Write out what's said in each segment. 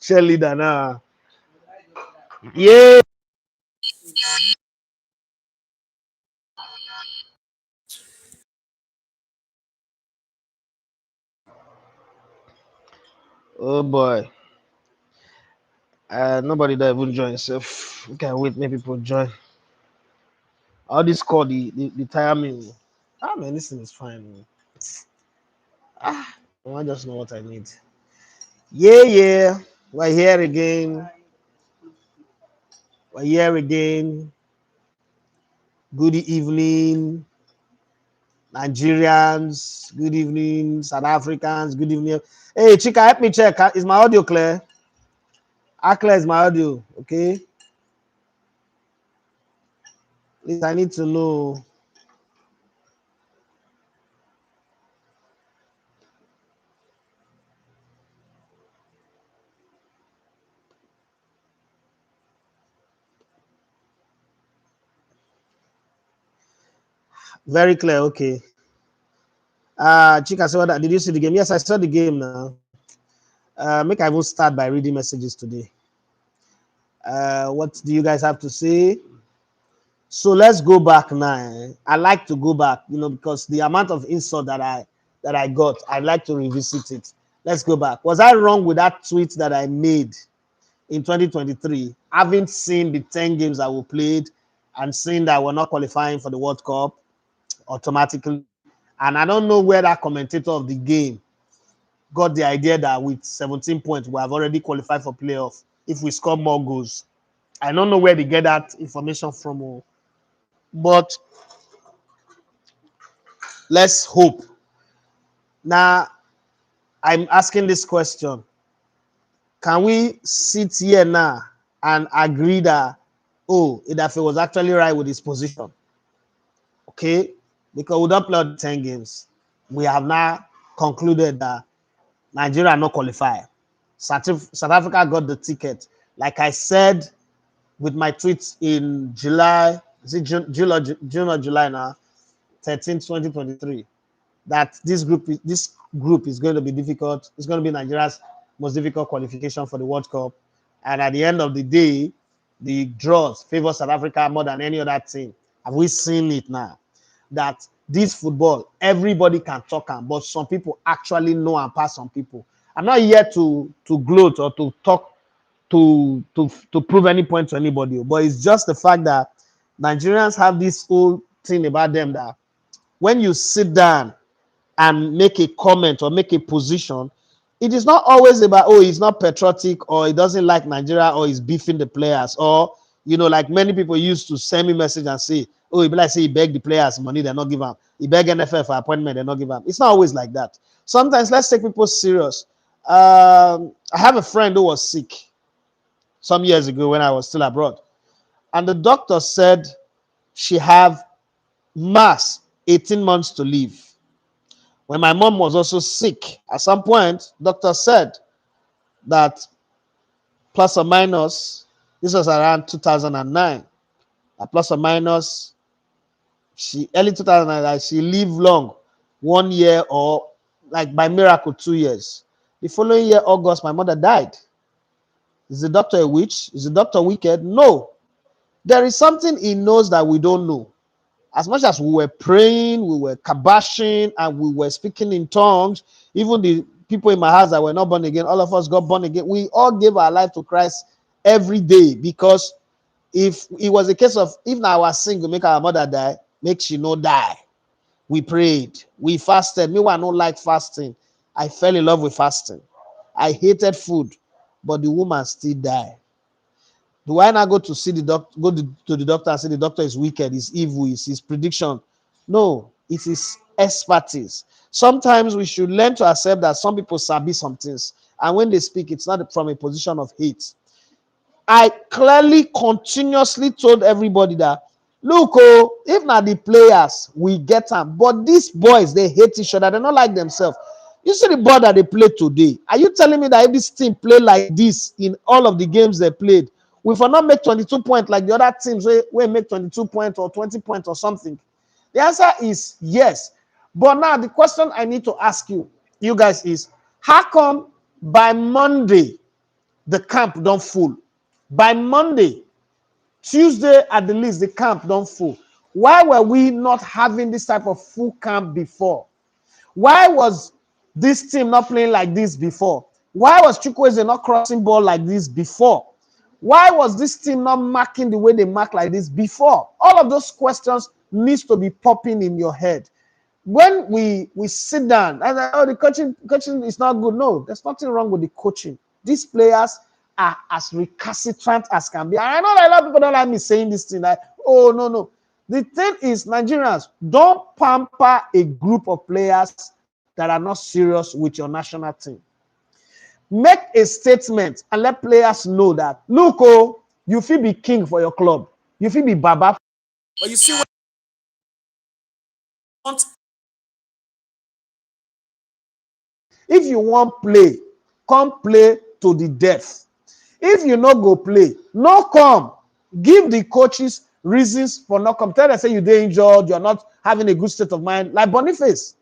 cheerleader now. Yeah. Oh boy. Nobody that even join himself. We can wait, maybe people join. All this call the tire me. Ah man, this thing is fine. Ah, I just know what I need. Yeah, yeah. We're here again. We're here again. Good evening, Nigerians. Good evening, South Africans. Good evening. Hey, Chika, help me check. Is my audio clear? How clear is my audio? Okay. Please, I need to know. Very clear. Okay. Chika, so did you see the game? Yes, I saw the game now. Make I will start by reading messages today. What do you guys have to say? So let's go back now. I like to go back, because the amount of insult that I got, I like to revisit it. Let's go back. Was I wrong with that tweet that I made in 2023, having seen the 10 games that we played and seeing that we're not qualifying for the World Cup automatically? And I don't know where that commentator of the game got the idea that with 17 points, we have already qualified for playoff if we score more goals. I don't know where they get that information from, but let's hope. Now, I'm asking this question. Can we sit here now and agree that, Idafe was actually right with his position? Okay? Because we don't play the 10 games. We have now concluded that Nigeria not qualify. South Africa got the ticket. Like I said with my tweets in July, is it June or July now? 13th, 2023. That this group is going to be difficult. It's going to be Nigeria's most difficult qualification for the World Cup. And at the end of the day, the draws favor South Africa more than any other team. Have we seen it now? That this football, everybody can talk on, but some people actually know and pass some people. I'm not here to gloat or to talk to prove any point to anybody, but it's just the fact that Nigerians have this whole thing about them that when you sit down and make a comment or make a position, it is not always about, he's not patriotic or he doesn't like Nigeria or he's beefing the players, or like many people used to send me message and say, he be like say he beg the players money, they're not give him. He beg NFL for appointment, they're not give him. It's not always like that. Sometimes let's take people serious. I have a friend who was sick some years ago when I was still abroad, and the doctor said she have max 18 months to live. When my mom was also sick, at some point, doctor said that plus or minus, this was around 2009, plus or minus, early 2009, she lived long, 1 year or like by miracle 2 years. The following year, August, my mother died. Is the doctor a witch? Is the doctor wicked? No. There is something he knows that we don't know. As much as we were praying, we were kabashing, and we were speaking in tongues, even the people in my house that were not born again, all of us got born again. We all gave our life to Christ every day, because if it was a case of, if now our sin will make our mother die, make she no die. We prayed, we fasted. Me, I don't like fasting. I fell in love with fasting. I hated food, but the woman still died. Do I not go to see the doctor, to the doctor and say the doctor is wicked, is evil, is his prediction? No, it is expertise. Sometimes we should learn to accept that some people sabi some things, and when they speak, it's not from a position of hate. I clearly, continuously told everybody that, look, if not the players, we get them. But these boys, they hate each other. They don't like themselves. You see the ball that they played today. Are you telling me that if this team play like this in all of the games they played, we will not make 22 points like the other teams we make 22 points or 20 points or something? The answer is yes. But now the question I need to ask you guys is, how come by Monday the camp don't full. By Monday, Tuesday at the least, the camp don't full. Why were we not having this type of full camp before? Why was this team not playing like this before? Why was Chukwueze not crossing ball like this before? Why was this team not marking the way they mark like this before? All of those questions needs to be popping in your head. When we sit down and oh, the coaching is not good. No, there's nothing wrong with the coaching. These players are as recalcitrant as can be. And I know that a lot of people don't like me saying this thing, like, oh, no. The thing is, Nigerians, don't pamper a group of players that are not serious with your national team. Make a statement and let players know that, look, oh, you feel be king for your club. You feel be baba. But you see what you want. If you want play, come play to the death. If you not go play, no come. Give the coaches reasons for not come. Tell them, say you're injured, you're not having a good state of mind. Like Boniface,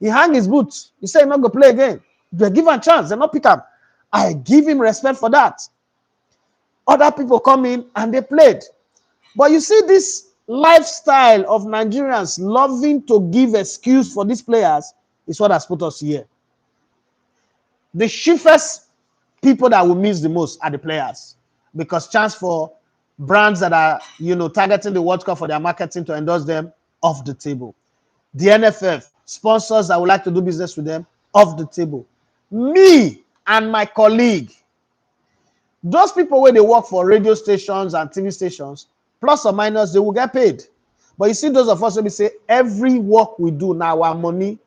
he hang his boots. He say not go play again. They give him a chance. They not pick up. I give him respect for that. Other people come in and they played. But you see this lifestyle of Nigerians loving to give excuse for these players is what has put us here. The chiefest people that will miss the most are the players, because chance for brands that are, targeting the World Cup for their marketing to endorse them off the table. The NFF, sponsors that would like to do business with them off the table. Me and my colleague, those people where they work for radio stations and TV stations, plus or minus, they will get paid. But you see, those of us, let me say, every work we do now, our money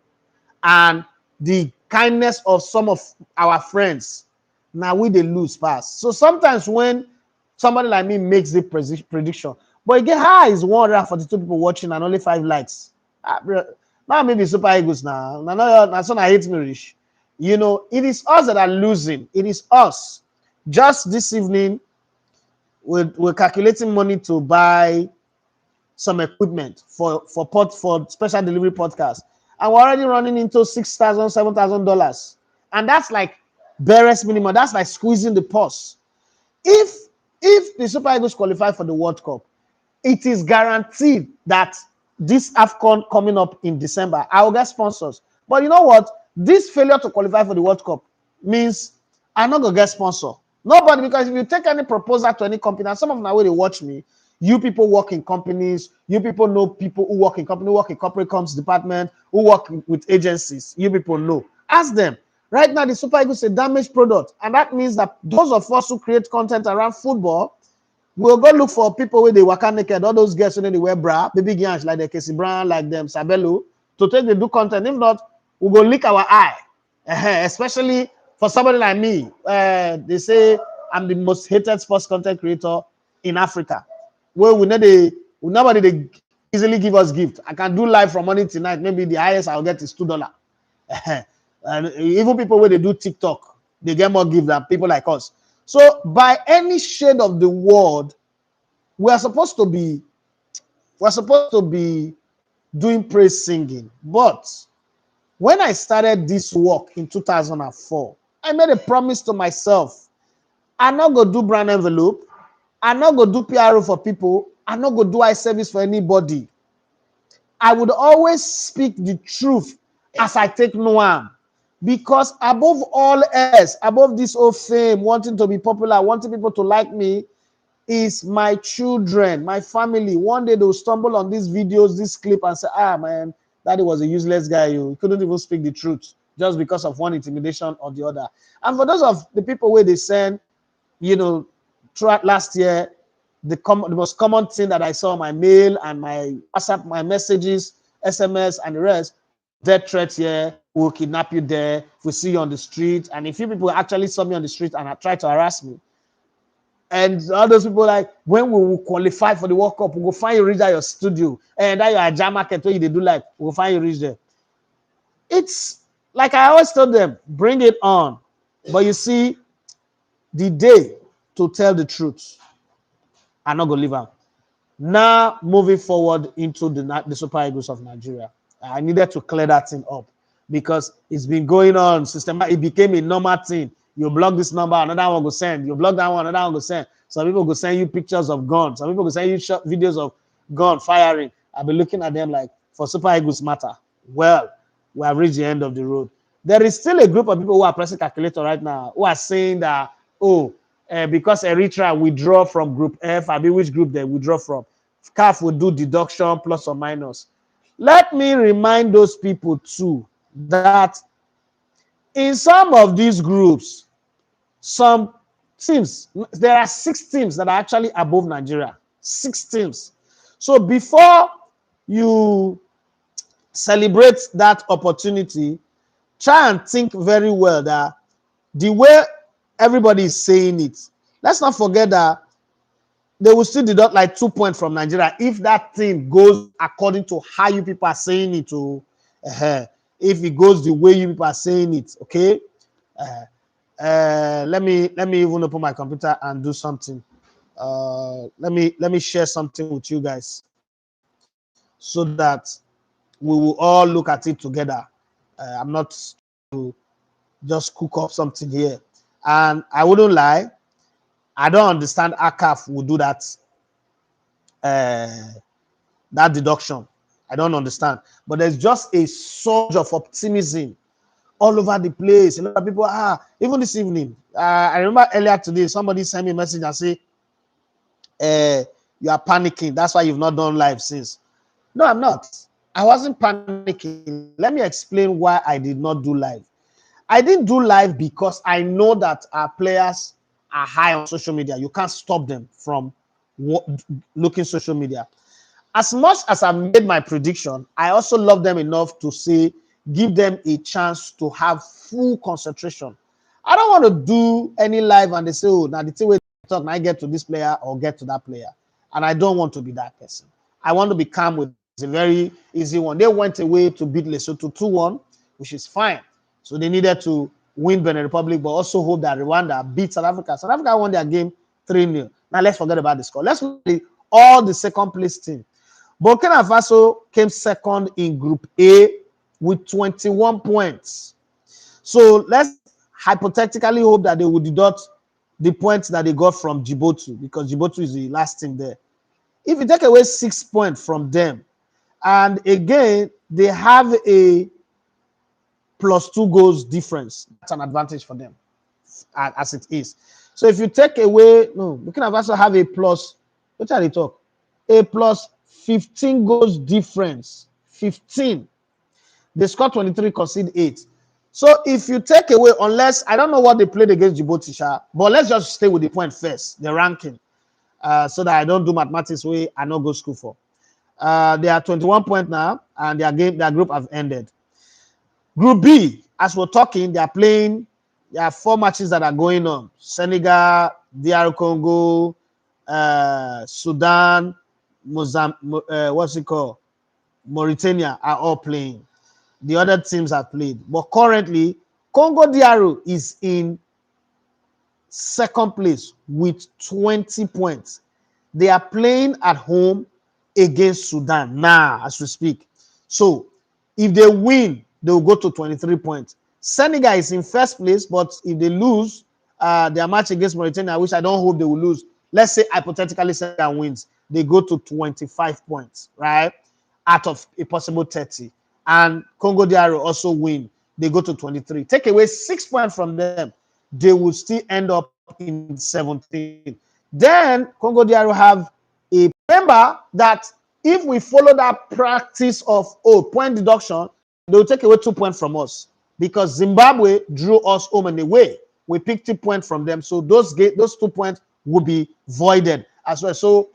and the kindness of some of our friends, now we they lose fast. So sometimes when somebody like me makes the prediction, but again, how is 142 people watching and only 5 likes? Now maybe Super Eagles now. Now son I hate me, Rich. It is us that are losing. It is us. Just this evening, we're calculating money to buy some equipment for special delivery podcast, and we're already running into $6,000, $7,000, and that's like barest minimum. That's like squeezing the purse. If the Super Eagles qualify for the World Cup, it is guaranteed that this AFCON coming up in December, I will get sponsors. But you know what? This failure to qualify for the World Cup means I'm not gonna get sponsor. Nobody, because if you take any proposal to any company, and some of them way they watch me, you people work in companies, you people know people who work in company, who work in corporate comms department, who work with agencies, you people know. Ask them. Right now, the Super Eagles is a damaged product, and that means that those of us who create content around football will go look for people where they waka naked, all those girls when they wear bra, baby girls like the Casey Brown, like them Sabelo, to take the do content. If not, we'll go lick our eye. Especially for somebody like me. They say I'm the most hated sports content creator in Africa. Well, nobody they easily give us gift. I can do live from morning to night. Maybe the highest I'll get is $2. And even people where they do TikTok, they get more gift than people like us. So by any shade of the word, we're supposed to be doing praise singing. But when I started this work in 2004, I made a promise to myself. I'm not going to do brand envelope. I'm not going to do PRO for people. I'm not going to do eye service for anybody. I would always speak the truth as I take no harm. Because above all else, above this old fame, wanting to be popular, wanting people to like me, is my children, my family. One day they'll stumble on these videos, this clip, and say, man, Daddy was a useless guy. He couldn't even speak the truth just because of one intimidation or the other. And for those of the people where they send, throughout last year, the most common thing that I saw on my mail and my WhatsApp, my messages, SMS, and the rest, death threats here, we'll kidnap you there, if we see you on the street. And if you people actually saw me on the street and try to harass me, and all those people like, when we will qualify for the World Cup, we'll find you reach at your studio, and that your jam market where they do like, we'll find you reach there. It's like I always told them, bring it on. But you see, the day to tell the truth, I'm not going to leave out. Now, moving forward into the Super Eagles of Nigeria, I needed to clear that thing up because it's been going on systematically. It became a normal thing. You block this number, another one go send. You block that one, another one go send. Some people go send you pictures of guns. Some people go send you short videos of gun firing. I'll be looking at them like, for Super Eagles matter. Well, we have reached the end of the road. There is still a group of people who are pressing calculator right now who are saying that, oh, because Eritrea withdraw from Group F, I mean, which group they withdraw from, CAF will do deduction plus or minus. Let me remind those people too that in some of these groups, some teams, there are 6 teams that are actually above Nigeria. 6 teams. So before you celebrate that opportunity, try and think very well that the way everybody is saying it, let's not forget that they will still deduct like 2 points from Nigeria if that thing goes according to how you people are saying it. If it goes the way you people are saying it, okay. Let me even open my computer and do something. Let me share something with you guys so that we will all look at it together. I'm not to just cook up something here, and I wouldn't lie, I don't understand how CAF will do that that deduction. I don't understand, but there's just a surge of optimism all over the place. A lot of people, even this evening, I remember earlier today, somebody sent me a message and say, you are panicking. That's why you've not done live since. No, I'm not. I wasn't panicking. Let me explain why I did not do live. I didn't do live because I know that our players are high on social media. You can't stop them from looking social media. As much as I made my prediction, I also love them enough to say, give them a chance to have full concentration. I don't want to do any live and they say, oh, now the thing we talk, now I get to this player or get to that player. And I don't want to be that person. I want to be calm with it. It's a very easy one. They went away to beat Lesotho 2-1, which is fine. So they needed to win Benin Republic, but also hope that Rwanda beat South Africa. South Africa won their game 3-0. Now let's forget about the score. Let's look at all the second place team. Burkina Faso came second in Group A with 21 points. So let's hypothetically hope that they will deduct the points that they got from Djibouti, because Djibouti is the last team there. If you take away 6 points from them, and again, they have a +2 goals difference, that's an advantage for them, as it is. So if you take away, Burkina Faso have a plus, what are they talk? A plus 15 goals difference. 15. They scored 23, concede 8. So if you take away, unless, I don't know what they played against Djibouti, but let's just stay with the point first, the ranking, so that I don't do mathematics way I not go school for. They are 21 points now, and their group have ended. Group B, as we're talking, they are playing, there are 4 matches that are going on. Senegal, DR Congo, Sudan, Mauritania are all playing. The other teams have played. But currently, Congo DR is in second place with 20 points. They are playing at home against Sudan now as we speak. So if they win, they will go to 23 points. Senegal is in first place, but if they lose their match against Mauritania, which I don't hope they will lose, let's say hypothetically Senegal wins, they go to 25 points, right? Out of a possible 30. And Congo DR also win, they go to 23. Take away 6 points from them, they will still end up in 17. Then Congo DR have a member that if we follow that practice of point deduction, they will take away 2 points from us, because Zimbabwe drew us home and away. We picked 2 points from them, so those 2 points will be voided as well. So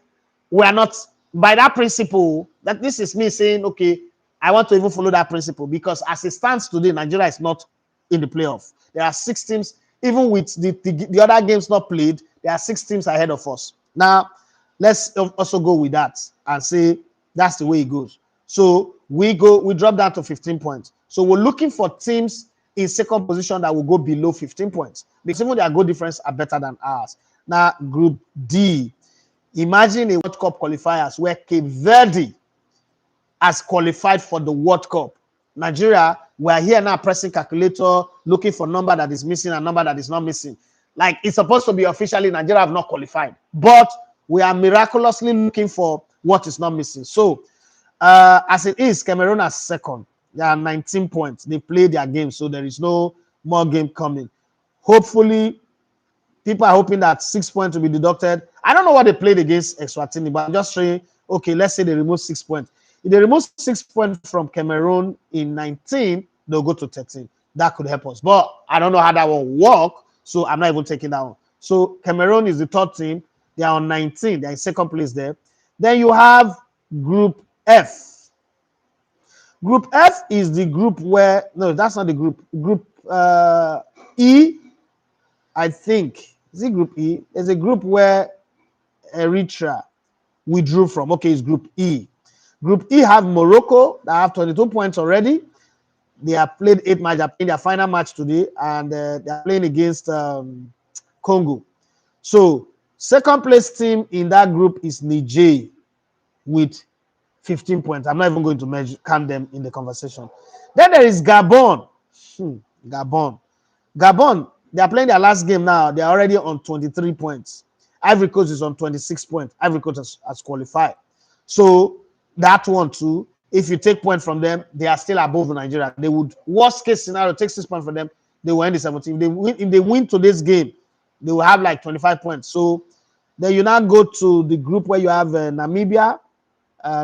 we are not, by that principle, that this is me saying, okay, I want to even follow that principle, because as it stands today, Nigeria is not in the playoff. There are 6 teams, even with the other games not played, there are 6 teams ahead of us. Now, let's also go with that and say that's the way it goes. So we drop down to 15 points. So we're looking for teams in second position that will go below 15 points, because even their goal difference are better than ours. Now, Group D, imagine a World Cup qualifiers where Cape Verde has qualified for the World Cup. Nigeria, we are here now pressing calculator, looking for number that is missing and number that is not missing. Like it's supposed to be officially Nigeria have not qualified, but we are miraculously looking for what is not missing. So as it is, Cameroon are second. They are 19 points. They play their game, so there is no more game coming. Hopefully, people are hoping that 6 points will be deducted. I don't know what they played against Eswatini, but I'm just saying, okay, let's say they remove 6 points. If they remove 6 points from Cameroon in 19, they'll go to 13. That could help us. But I don't know how that will work, so I'm not even taking that one. So Cameroon is the third team. They are on 19. They're in second place there. Then you have Group F. Group F is the group where, no, that's not the group. Group E, I think. Is it Group E? There's a group where Eritrea withdrew from. Okay, it's Group E. Group E have Morocco that have 22 points already. They have played 8 matches. They're playing their final match today, and they're playing against Congo. So, second place team in that group is Niger with 15 points. I'm not even going to count them in the conversation. Then there is Gabon. Gabon, they are playing their last game now. They are already on 23 points. Ivory Coast is on 26 points. Ivory Coast has qualified. So that one too, if you take points from them, they are still above Nigeria. They would, worst case scenario, take 6 points from them. They will end the 17. If they win today's game, they will have like 25 points. So then you now go to the group where you have Namibia.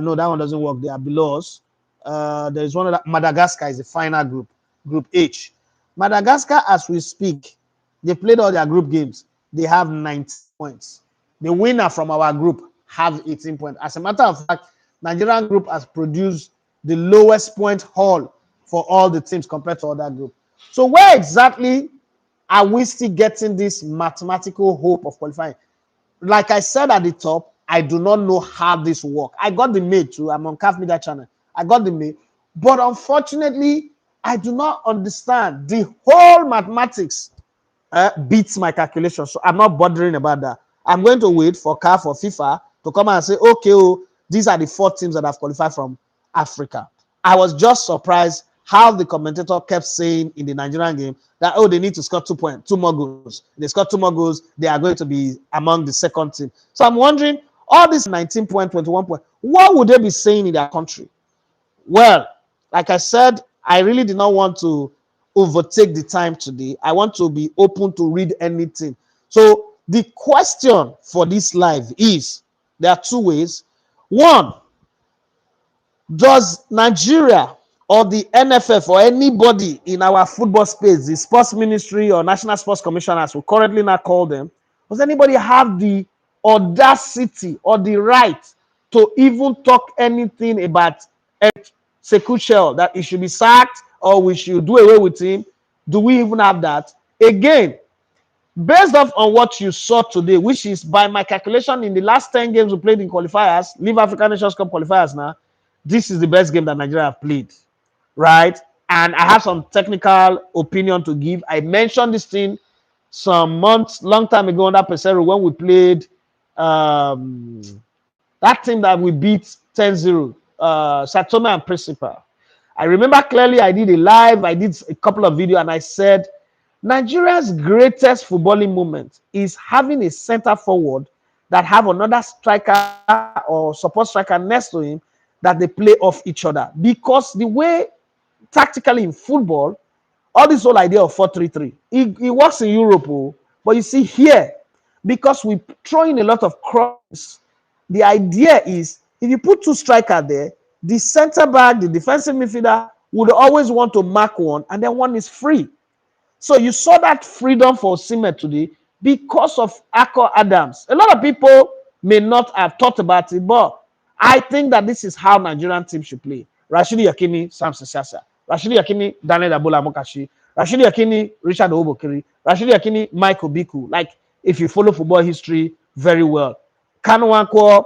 No, that one doesn't work. They are below us. There is one of Madagascar is the final group, Group H. Madagascar, as we speak, they played all their group games. They have 19 points. The winner from our group have 18 points. As a matter of fact, Nigerian group has produced the lowest point haul for all the teams compared to other group. So where exactly are we still getting this mathematical hope of qualifying? Like I said at the top, I do not know how this works. I got the mail too. I'm on CAF Media Channel. I got the mail. But unfortunately, I do not understand. The whole mathematics beats my calculation. So I'm not bothering about that. I'm going to wait for CAF or FIFA to come and say, okay, oh, these are the 4 teams that have qualified from Africa. I was just surprised how the commentator kept saying in the Nigerian game that, oh, they need to score 2 points, 2 more goals. They score 2 more goals, they are going to be among the second team. So I'm wondering, all these 19 points, 21 points, what would they be saying in their country? Well, like I said, I really did not want to overtake the time today. I want to be open to read anything. So the question for this live is, there are 2 ways. One, does Nigeria or the NFF or anybody in our football space, the sports ministry or national sports commission, as we currently now call them, does anybody have the audacity or the right to even talk anything about Sekuchel, that he should be sacked or we should do away with him? Do we even have that? Again, based off on what you saw today, which is by my calculation in the last 10 games we played in qualifiers, Leave African Nations Cup qualifiers now, this is the best game that Nigeria have played, right? And I have some technical opinion to give. I mentioned this thing some months, long time ago under Pesero when we played that team that we beat 10-0, Satome and Principal. I remember clearly I did a live, I did a couple of videos, and I said, Nigeria's greatest footballing moment is having a center forward that have another striker or support striker next to him that they play off each other. Because the way tactically in football, all this whole idea of 4-3-3, it works in Europe, but you see here, because we throw in a lot of crosses, the idea is if you put 2 strikers there, the center back, the defensive midfielder would always want to mark one, and then one is free. So you saw that freedom for Osimhen today because of Akko Adams. A lot of people may not have thought about it, but I think that this is how Nigerian teams should play. Rashidi Yakini, Samson Sasa. Rashidi Yakini, Daniel Abola Mokashi. Rashidi Yakini, Richard Obokiri. Rashidi Yakini, Michael Biku. Like, if you follow football history very well. Kanwako,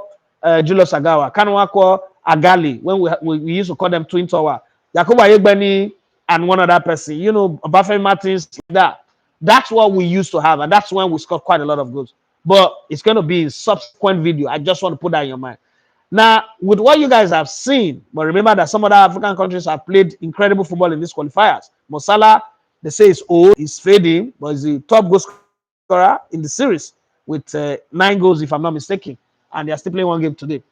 Julius Agawa. Kanwako, Agali, when we used to call them Twin Tower. Yakuba Yegbeni, and one other person, you know, Buffett Martins, that. That's what we used to have, and that's when we scored quite a lot of goals. But it's going to be in subsequent video. I just want to put that in your mind. Now, with what you guys have seen, but remember that some other African countries have played incredible football in these qualifiers. Mo Salah They say it's old, it's fading, but he's the top goal scorer in the series with 9 goals, if I'm not mistaken. And they are still playing one game today.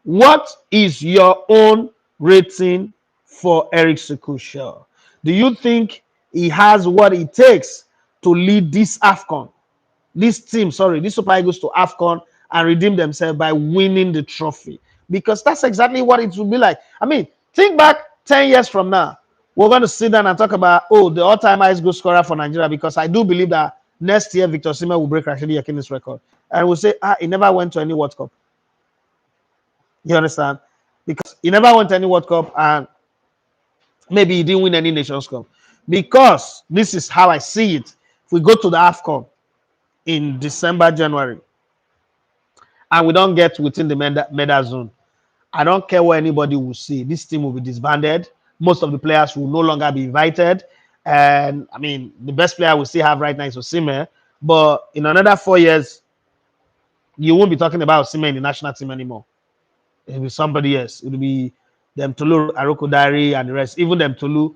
What is your own rating for Eric Sekusha? Do you think he has what it takes to lead this AFCON, this team, sorry, this Super Eagles to AFCON and redeem themselves by winning the trophy? Because that's exactly what it will be like. I mean, think back 10 years from now. We're going to sit down and talk about, oh, the all-time highest goal scorer for Nigeria, because I do believe that next year Victor Osimhen will break Rashidi Yakini's record. And we'll say, he never went to any World Cup. You understand? Because he never went to any World Cup and maybe he didn't win any Nations Cup. Because this is how I see it. If we go to the AFCON in December, January, and we don't get within the medal zone, I don't care what anybody will say. This team will be disbanded. Most of the players will no longer be invited. And I mean, the best player we still have right now is Osimhen. But in another 4 years, you won't be talking about Osimhen in the national team anymore. It'll be somebody else. It'll be them Tolu, Aroko Diary, and the rest. Even them Tolu,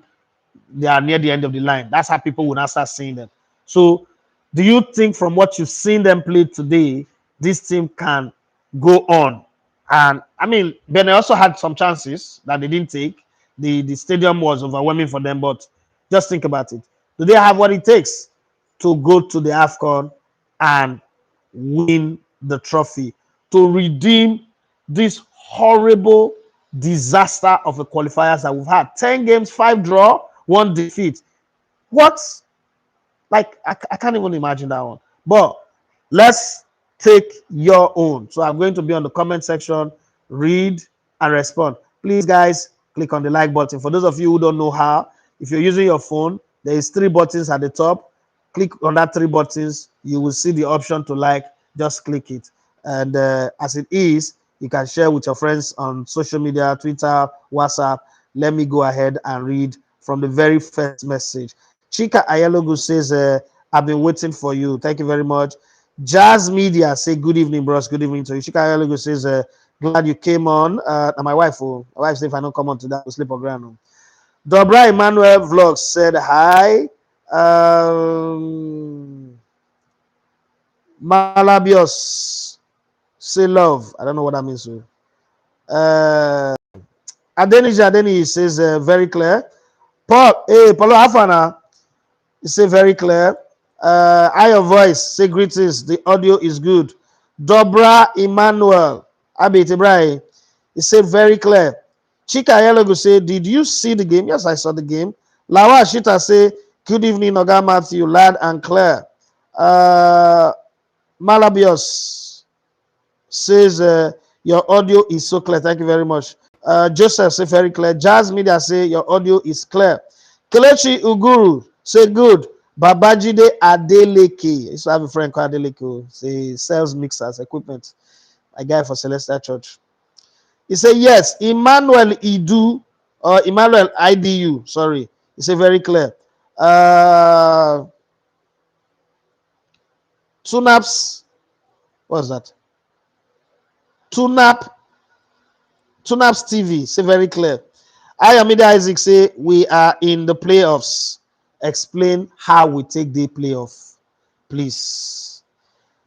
they are near the end of the line. That's how people will now start seeing them. So, do you think from what you've seen them play today, this team can go on? And I mean, Benin also had some chances that they didn't take. The stadium was overwhelming for them, but just think about it. Do they have what it takes to go to the AFCON and win the trophy, to redeem this horrible disaster of the qualifiers that we've had? 10 games, 5 draw, 1 defeat. What? Like, I can't even imagine that one. But let's take your own. So I'm going to be on the comment section, read and respond. Please, guys, click on the like button. For those of you who don't know how, if you're using your phone, there is 3 buttons at the top. Click on that 3 buttons. You will see the option to like. Just click it. And as it is, you can share with your friends on social media, Twitter, WhatsApp. Let me go ahead and read from the very first message. Chika Ayalogu says, I've been waiting for you. Thank you very much. Jazz Media say, good evening, bros. Good evening to you. Chika Ayalogu says, glad you came on. And my wife said, if I don't come on to that, we'll sleep on ground. Dobra Emmanuel Vlogs said, hi. Malabios say love. I don't know what that means. Adeni says, very clear. Paul, hey, Paulo Afana. He say very clear. Your voice, say greetings. The audio is good. Dobra Emmanuel Abit Ibrahim. He said very clear. Chika Yelogu say, did you see the game? Yes, I saw the game. Lawa Shita say, good evening, Oga Matthew, loud and clear. Malabios says, your audio is so clear. Thank you very much. Joseph say very clear. Jazz Media say your audio is clear. Kelechi Uguru say good. Babajide Adeleke. I used to have a friend called Adeleke. Say sells mixers equipment. A guy for Celestial Church. He said yes. Emmanuel Idu or Emmanuel IDU. Sorry. He said very clear. Tunaps. What's that? Tunaps TV. Say very clear. Ayomide Isaac say we are in the playoffs. Explain how we take the playoff, please.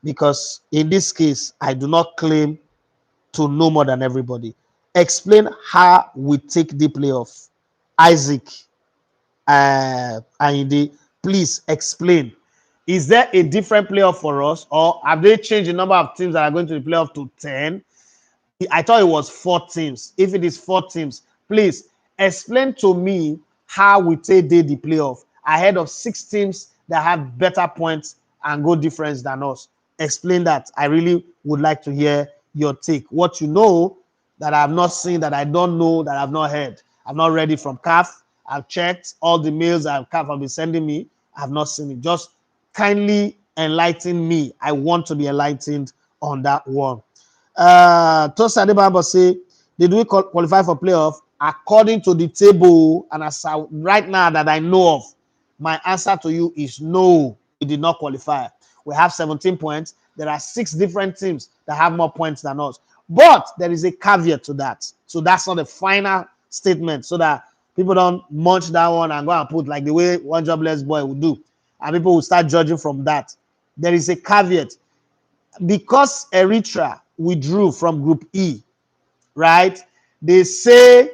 Because in this case, I do not claim to know more than everybody. Explain how we take the playoff. Isaac, Ayinde, please explain. Is there a different playoff for us, or have they changed the number of teams that are going to the playoff to 10? I thought it was 4 teams. If it is 4 teams, please explain to me how we take the playoff ahead of 6 teams that have better points and goal difference than us. Explain that. I really would like to hear your take. What you know that I have not seen, that I don't know, that I've not heard. I'm not ready from CAF. I've checked all the mails that CAF have been sending me. I've not seen it. Just kindly enlighten me. I want to be enlightened on that one. Tosa Adebaba say, did we qualify for playoff? According to the table, and as right now that I know of, my answer to you is no, we did not qualify. We have 17 points. There are 6 different teams that have more points than us. But there is a caveat to that. So that's not the final statement. So that People don't munch that one and go and put like the way one jobless boy would do, and people will start judging from that. There is a caveat. Because Eritrea withdrew from Group E, right? They say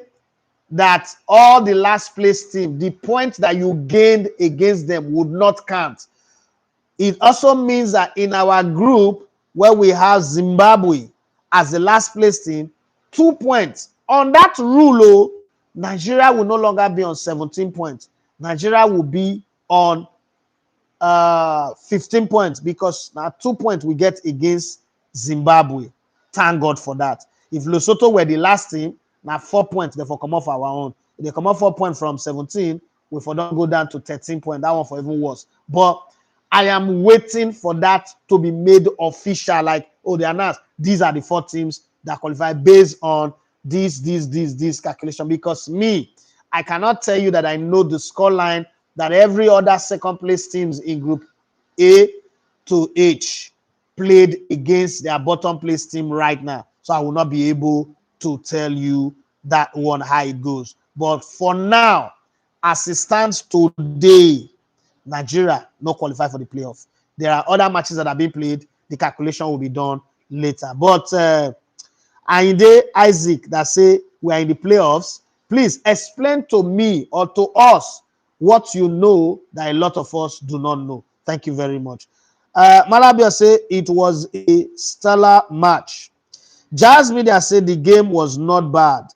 that all the last place team, the point that you gained against them would not count. It also means that in our group, where we have Zimbabwe as the last place team, 2 points. On that rule, oh, Nigeria will no longer be on 17 points. Nigeria will be on 15 points, because now 2 points we get against Zimbabwe. Thank God for that. If Lesotho were the last team, now 4 points, therefore come off our own. If they come off 4 points from 17, we for don't go down to 13 points. That one for even worse. But I am waiting for that to be made official. Like, oh, they announced these are the 4 teams that qualify based on this calculation. Because me, I cannot tell you that I know the scoreline that every other second place teams in Group A to H played against their bottom place team right now. So I will not be able to tell you that one how it goes. But for now, as it stands today, Nigeria not qualify for the playoff. There are other matches that are being played. The calculation will be done later. But Ainde Isaac that say we are in the playoffs, please explain to me or to us what you know that a lot of us do not know. Thank you very much. Malabia say it was a stellar match. Jazz Media said the game was not bad.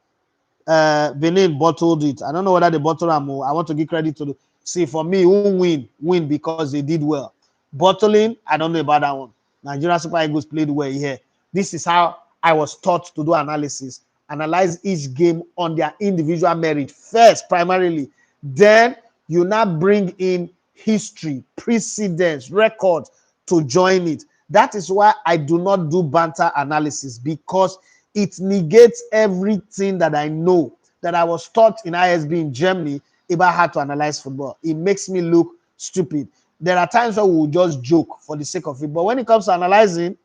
Benin bottled it. I don't know whether they bottled them. I want to give credit to the. See, for me, who win because they did well. Bottling, I don't know about that one. Nigeria Super Eagles played well here. This is how I was taught to do analysis. Analyze each game on their individual merit first, primarily. Then you now bring in history, precedence, records to join it. That is why I do not do banter analysis, because it negates everything that I know that I was taught in ISB in Germany about how to analyze football. It makes me look stupid. There are times where we will just joke for the sake of it. But when it comes to analyzing,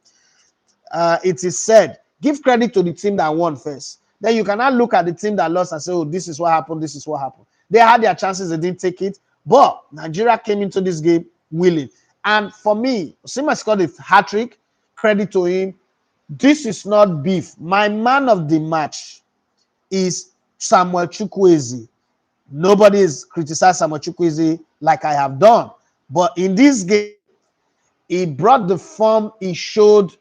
it is said, give credit to the team that won first. Then you cannot look at the team that lost and say, oh, this is what happened, this is what happened. They had their chances, they didn't take it. But Nigeria came into this game willing. And for me, Osimhen scored a hat-trick. Credit to him. This is not beef. My man of the match is Samuel Chukwueze. Nobody is criticized Samuel Chukwueze like I have done. But in this game, he brought the form he showed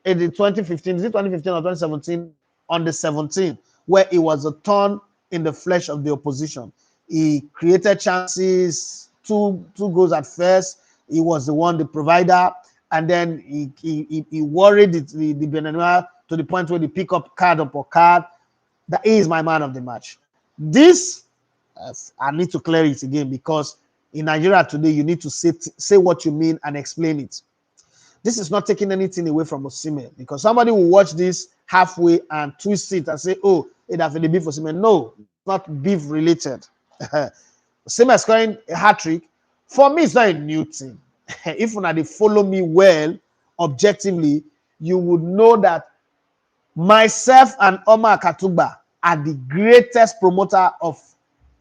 in the 2015, is it 2015 or 2017? On the 17th, where it was a thorn in the flesh of the opposition. He created chances, two goals at first. He was the one, the provider, and then he worried the Benin to the point where they pick up card upon card. That is my man of the match. This, I need to clear it again, because in Nigeria today, you need to say what you mean and explain it. This is not taking anything away from Osimhen, because somebody will watch this halfway and twist it and say, oh, it has been beef for Osimhen. No, it's not beef related. Osimhen scoring a hat-trick, for me, it's not a new thing. If they follow me well, objectively, you would know that myself and Omar Katuba are the greatest promoter of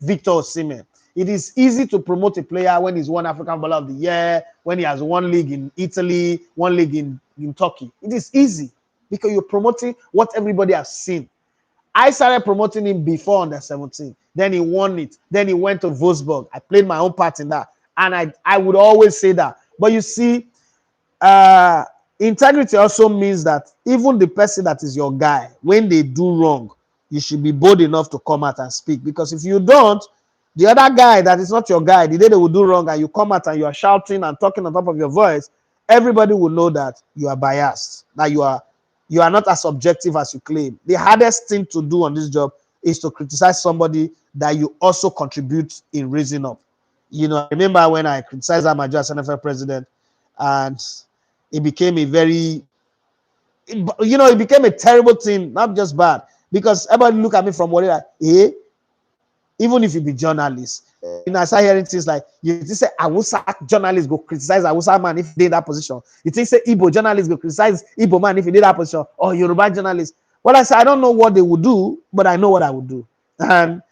Victor Osimhen. It is easy to promote a player when he's won African Baller of the Year, when he has one league in Italy, one league in Turkey. It is easy because you're promoting what everybody has seen. I started promoting him before under 17. Then he won it. Then he went to Wolfsburg. I played my own part in that. And I would always say that. But you see, integrity also means that even the person that is your guy, when they do wrong, you should be bold enough to come out and speak. Because if you don't, the other guy that is not your guy, the day they will do wrong and you come out and you are shouting and talking on top of your voice, everybody will know that you are biased, that you are not as objective as you claim. The hardest thing to do on this job is to criticize somebody that you also contribute in raising up. You know, I remember when I criticized Amaju as NFL president, and it became a it became a terrible thing, not just bad, because everybody look at me from whatever, even if you be journalist, I start hearing things like, you think say Awusa journalists go criticize Awusa man if they in that position. You think say Igbo journalists go criticize Igbo man if he did that position, or Yoruba journalists. Well, I say I don't know what they would do, but I know what I would do. And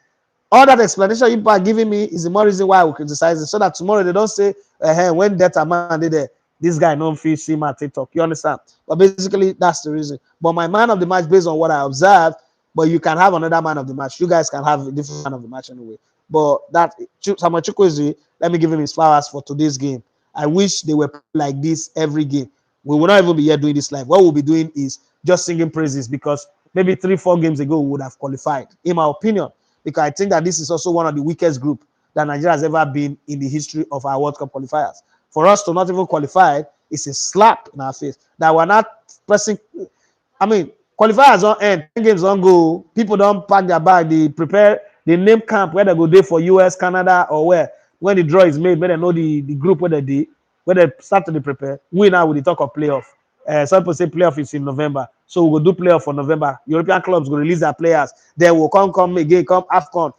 All that explanation you are giving me is the more reason why I will criticize it, so that tomorrow they don't say, when that man did there, this guy don't feel see my TikTok. You understand? But basically, that's the reason. But my man of the match, based on what I observed, but you can have another man of the match. You guys can have a different man of the match anyway. But that Samuel Chukwueze, let me give him his flowers for today's game. I wish they were like this every game. We will not even be here doing this live. What we'll be doing is just singing praises, because maybe 3-4 games ago we would have qualified, in my opinion, because I think that this is also one of the weakest group that Nigeria has ever been in the history of our World Cup qualifiers. For us to not even qualify is a slap in our face. That we're not pressing. I mean, qualifiers don't end, 10 games don't go. People don't pack their bag. They prepare, they name camp where they go there for US, Canada, or where. When the draw is made, where they know the group where they did, where they start to prepare. We now with the talk of playoff. Some people say playoff is in November, so we will do playoff for November. European clubs will release their players. Then we'll come again, come AFCON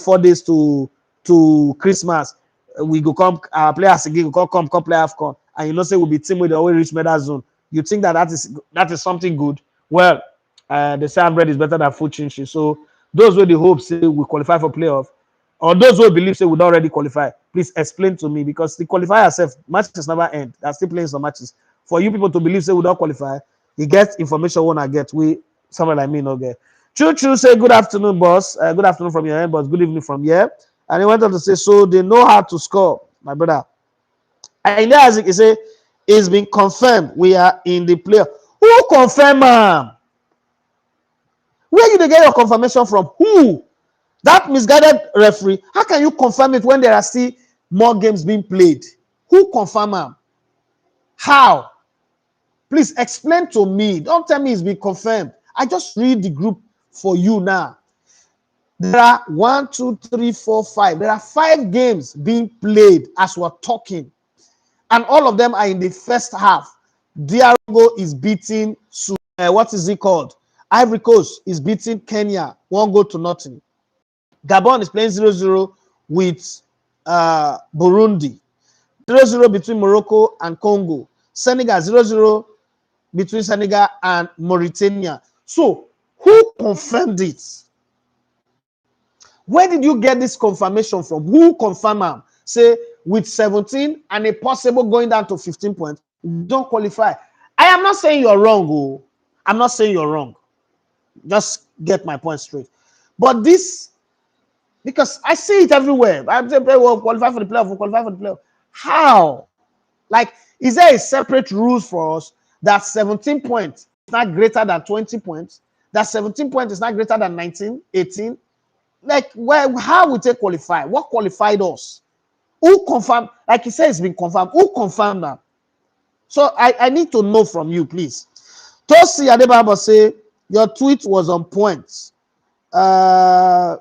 4 days to Christmas. We go come our players again, come play AFCON, and you know say we'll be team with the always reach medal zone. You think that is something good? Well, they say bread is better than food chinchi. So those who the hope say we qualify for playoff, or those who believe say we don't already qualify, please explain to me, because the qualifier itself, matches never end. They're still playing some matches. For you people to believe say we don't qualify, you get information when I get. We someone like me no get. Choo say good afternoon, boss. Good afternoon from your end, boss. Good evening from here. And he went on to say, so they know how to score, my brother. And as he say, it's been confirmed we are in the playoff. Who confirmed, man? Where you get your confirmation from? Who? That misguided referee. How can you confirm it when there are still more games being played? Who confirmed him? How? Please explain to me. Don't tell me it's been confirmed. I just read the group for you now. There are 1, 2, 3, 4, 5. There are 5 games being played as we're talking. And all of them are in the first half. DR Congo is beating, what is it called? Ivory Coast is beating Kenya 1-0. Gabon is playing 0-0 with Burundi. 0-0 between Morocco and Congo. Senegal 0-0 between Senegal and Mauritania. So, who confirmed it? Where did you get this confirmation from? Who confirmed them? Say, with 17 and a possible going down to 15 points, don't qualify. I am not saying you're wrong. Oh. I'm not saying you're wrong. Just get my point straight. But this, because I see it everywhere. I'm saying, well, qualify for the playoff, we'll qualify for the playoff. How? Like, is there a separate rules for us that 17 points is not greater than 20 points? That 17 points is not greater than 19, 18? Like, how we take qualify? What qualified us? Who confirmed? Like you said, it's been confirmed. Who confirmed that? So I need to know from you, please. Tosi Adebaba say your tweet was on point. Danny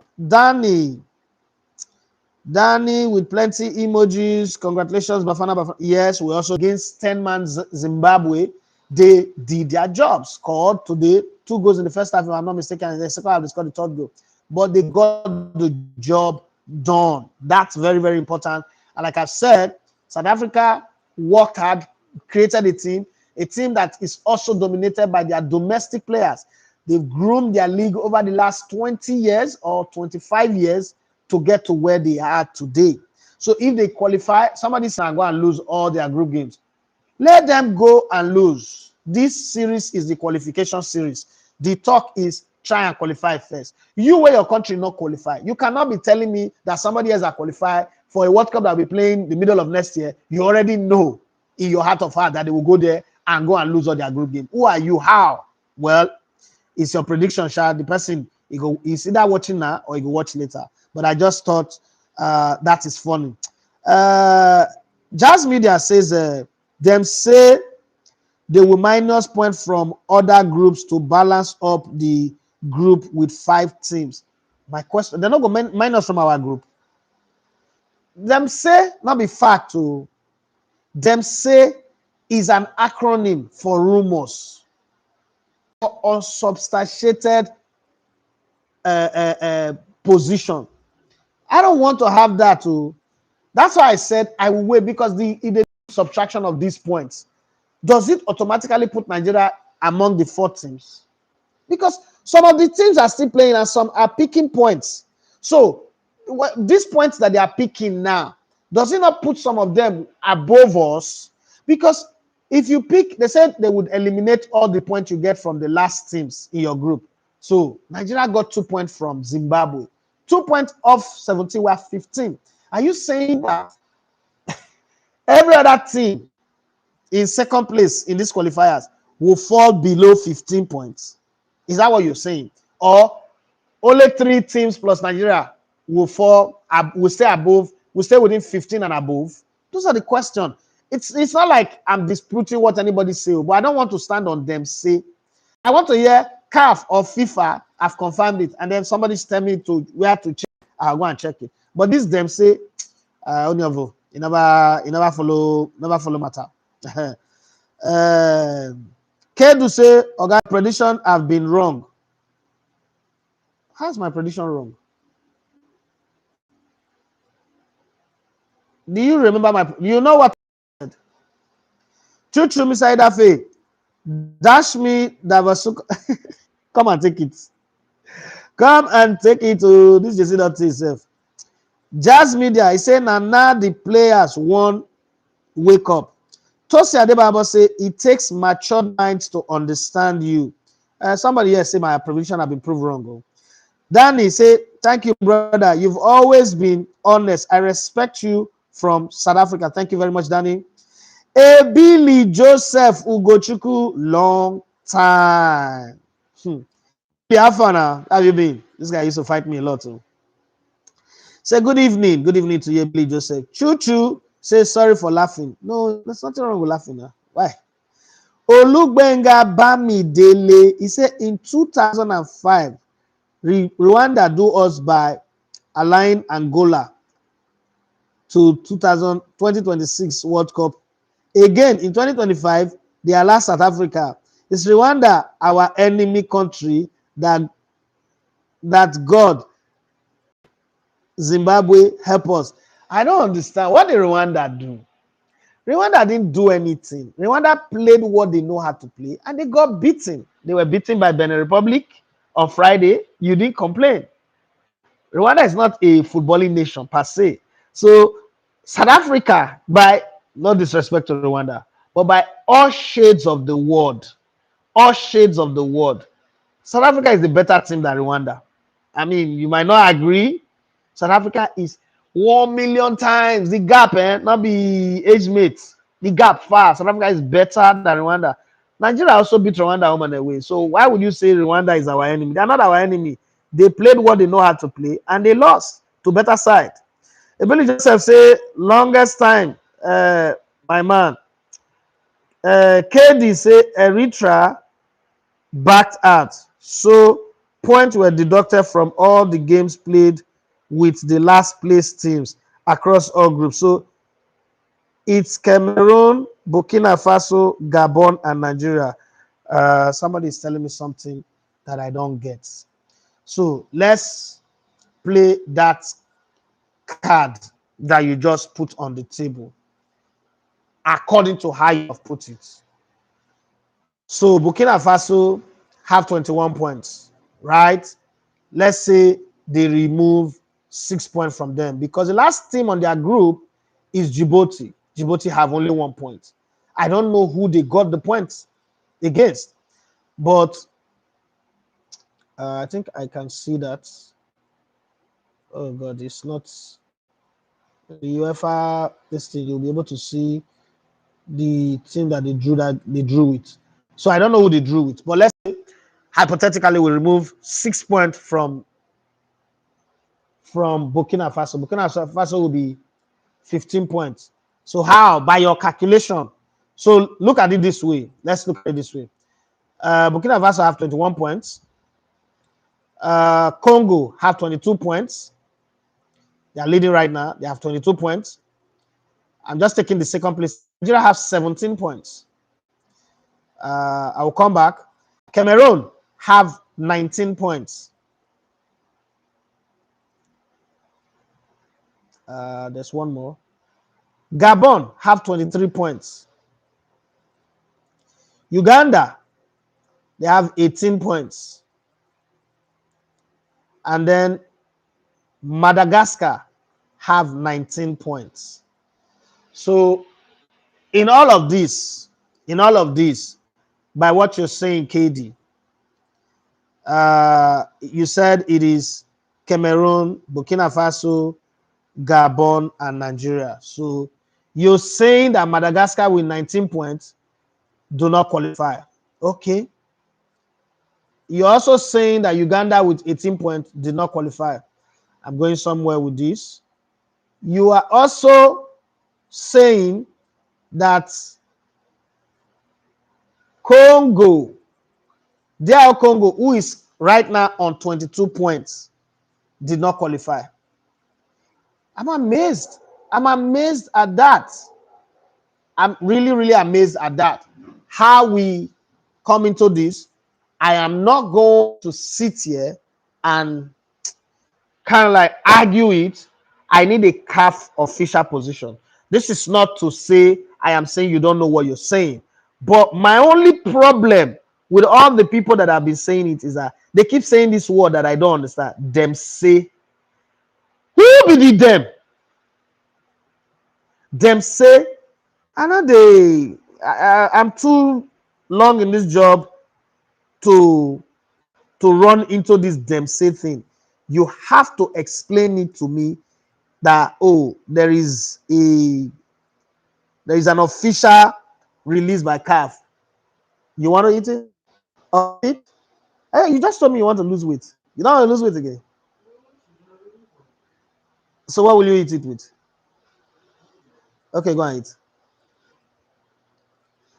with plenty emojis. Congratulations, Bafana. Yes, we also against 10-man Zimbabwe. They did their job. Scored today 2 goals in the first half, if I'm not mistaken. In the second half, they scored the 3rd goal. But they got the job done. That's very, very important. And like I've said, South Africa worked hard, created a team that is also dominated by their domestic players. They've groomed their league over the last 20 years or 25 years to get to where they are today. So if they qualify, somebody's going to go and lose all their group games. Let them go and lose. This series is the qualification series. The talk is try and qualify first. You where your country not qualify. You cannot be telling me that somebody else are qualified for a World Cup that will be playing the middle of next year. You already know in your heart of heart that they will go there and go and lose all their group game. Who are you? How? Well, it's your prediction, Shah. The person is either watching now or you go watch later. But I just thought that is funny. Jazz Media says them say they will minus point from other groups to balance up the group with 5 teams. My question, they're not going to minus from our group. Them say, not be fact to them say is an acronym for rumors, for unsubstantiated position. I don't want to have that too. That's why I said I will wait, because the subtraction of these points, does it automatically put Nigeria among the 4 teams? Because some of the teams are still playing and some are picking points. So these points that they are picking now, does it not put some of them above us? Because if you pick, they said they would eliminate all the points you get from the last teams in your group. So Nigeria got 2 points from Zimbabwe. 2 points off 17 were 15. Are you saying that every other team in second place in these qualifiers will fall below 15 points? Is that what you're saying? Or only 3 teams plus Nigeria will will stay above, will stay within 15 and above? Those are the questions. It's not like I'm disputing what anybody say, but I don't want to stand on them say. I want to hear CAF or FIFA have confirmed it, and then somebody's telling me to where to check. I'll go and check it. But this them say, Onyovo, you never follow matter. Kedu say, okay, prediction have been wrong. How's my prediction wrong? Do you remember you know what I said? Chuchu Mr. Idafe, dash me Davasuka. Come and take it. Come and take it to this JC.T itself. Jazz Media, he say, now the players won't wake up. Tosi Adebabo say, it takes mature minds to understand you. Somebody here say my prediction have been proved wrong. Oh. Danny say, thank you, brother. You've always been honest. I respect you from South Africa. Thank you very much, Danny. Billy Joseph Ugochukwu, long time. How have you been? This guy used to fight me a lot. Too. Say good evening. Good evening to you, Billy Joseph. Choo Choo say sorry for laughing. No, there's nothing wrong with laughing. Huh? Why? Olugbenga Bamidele, he said in 2005, Rwanda do us by allowing Angola to 2026 World Cup. Again, in 2025, they allow South Africa. Is Rwanda our enemy country that God, Zimbabwe, help us? I don't understand. What did Rwanda do? Rwanda didn't do anything. Rwanda played what they know how to play, and they got beaten. They were beaten by Benin Republic on Friday. You didn't complain. Rwanda is not a footballing nation per se. So South Africa, by no disrespect to Rwanda, but by all shades of the world, South Africa is the better team than Rwanda. I mean, you might not agree. South Africa is 1,000,000 times the gap, not be age mates. The gap far. South Africa is better than Rwanda. Nigeria also beat Rwanda home and away. So why would you say Rwanda is our enemy? They are not our enemy. They played what they know how to play, and they lost to better side. Billy Joseph say longest time, my man. KD say Eritrea backed out. So points were deducted from all the games played with the last place teams across all groups. So it's Cameroon, Burkina Faso, Gabon, and Nigeria. Somebody is telling me something that I don't get. So let's play that card that you just put on the table according to how you have put it. So Burkina Faso have 21 points, right? Let's say they remove 6 points from them because the last team on their group is Djibouti. Djibouti have only 1 point. I don't know who they got the points against, but I think I can see that. Oh God, it's not the UEFA. This thing you'll be able to see the team that they drew with. So I don't know who they drew with, but let's say hypothetically we remove 6 points from Burkina Faso. Burkina Faso will be 15 points. So how? By your calculation. So look at it this way. Let's look at it this way. Burkina Faso have 21 points. Congo have 22 points. They are leading right now. They have 22 points. I'm just taking the second place. Nigeria have 17 points. I will come back. Cameroon have 19 points. There's one more. Gabon have 23 points. Uganda, they have 18 points. And then Madagascar have 19 points. So in all of this, by what you're saying, KD, you said it is Cameroon, Burkina Faso, Gabon, and Nigeria. So you're saying that Madagascar with 19 points do not qualify. Okay. You're also saying that Uganda with 18 points did not qualify. I'm going somewhere with this. You are also saying that Congo, DR Congo, who is right now on 22 points, did not qualify. I'm amazed. I'm amazed at that. I'm really, really amazed at that. How we come into this. I am not going to sit here and kind of like argue it. I need a CAF official position. This is not to say I am saying you don't know what you're saying. But my only problem with all the people that have been saying it is that they keep saying this word that I don't understand. Them say. Who be the them? Them say. I know I'm too long in this job to run into this them say thing. You have to explain it to me that there is an official release by CAF. You want to eat it? It? Hey, you just told me you want to lose weight. You don't want to lose weight again. So what will you eat it with? Okay, go and eat.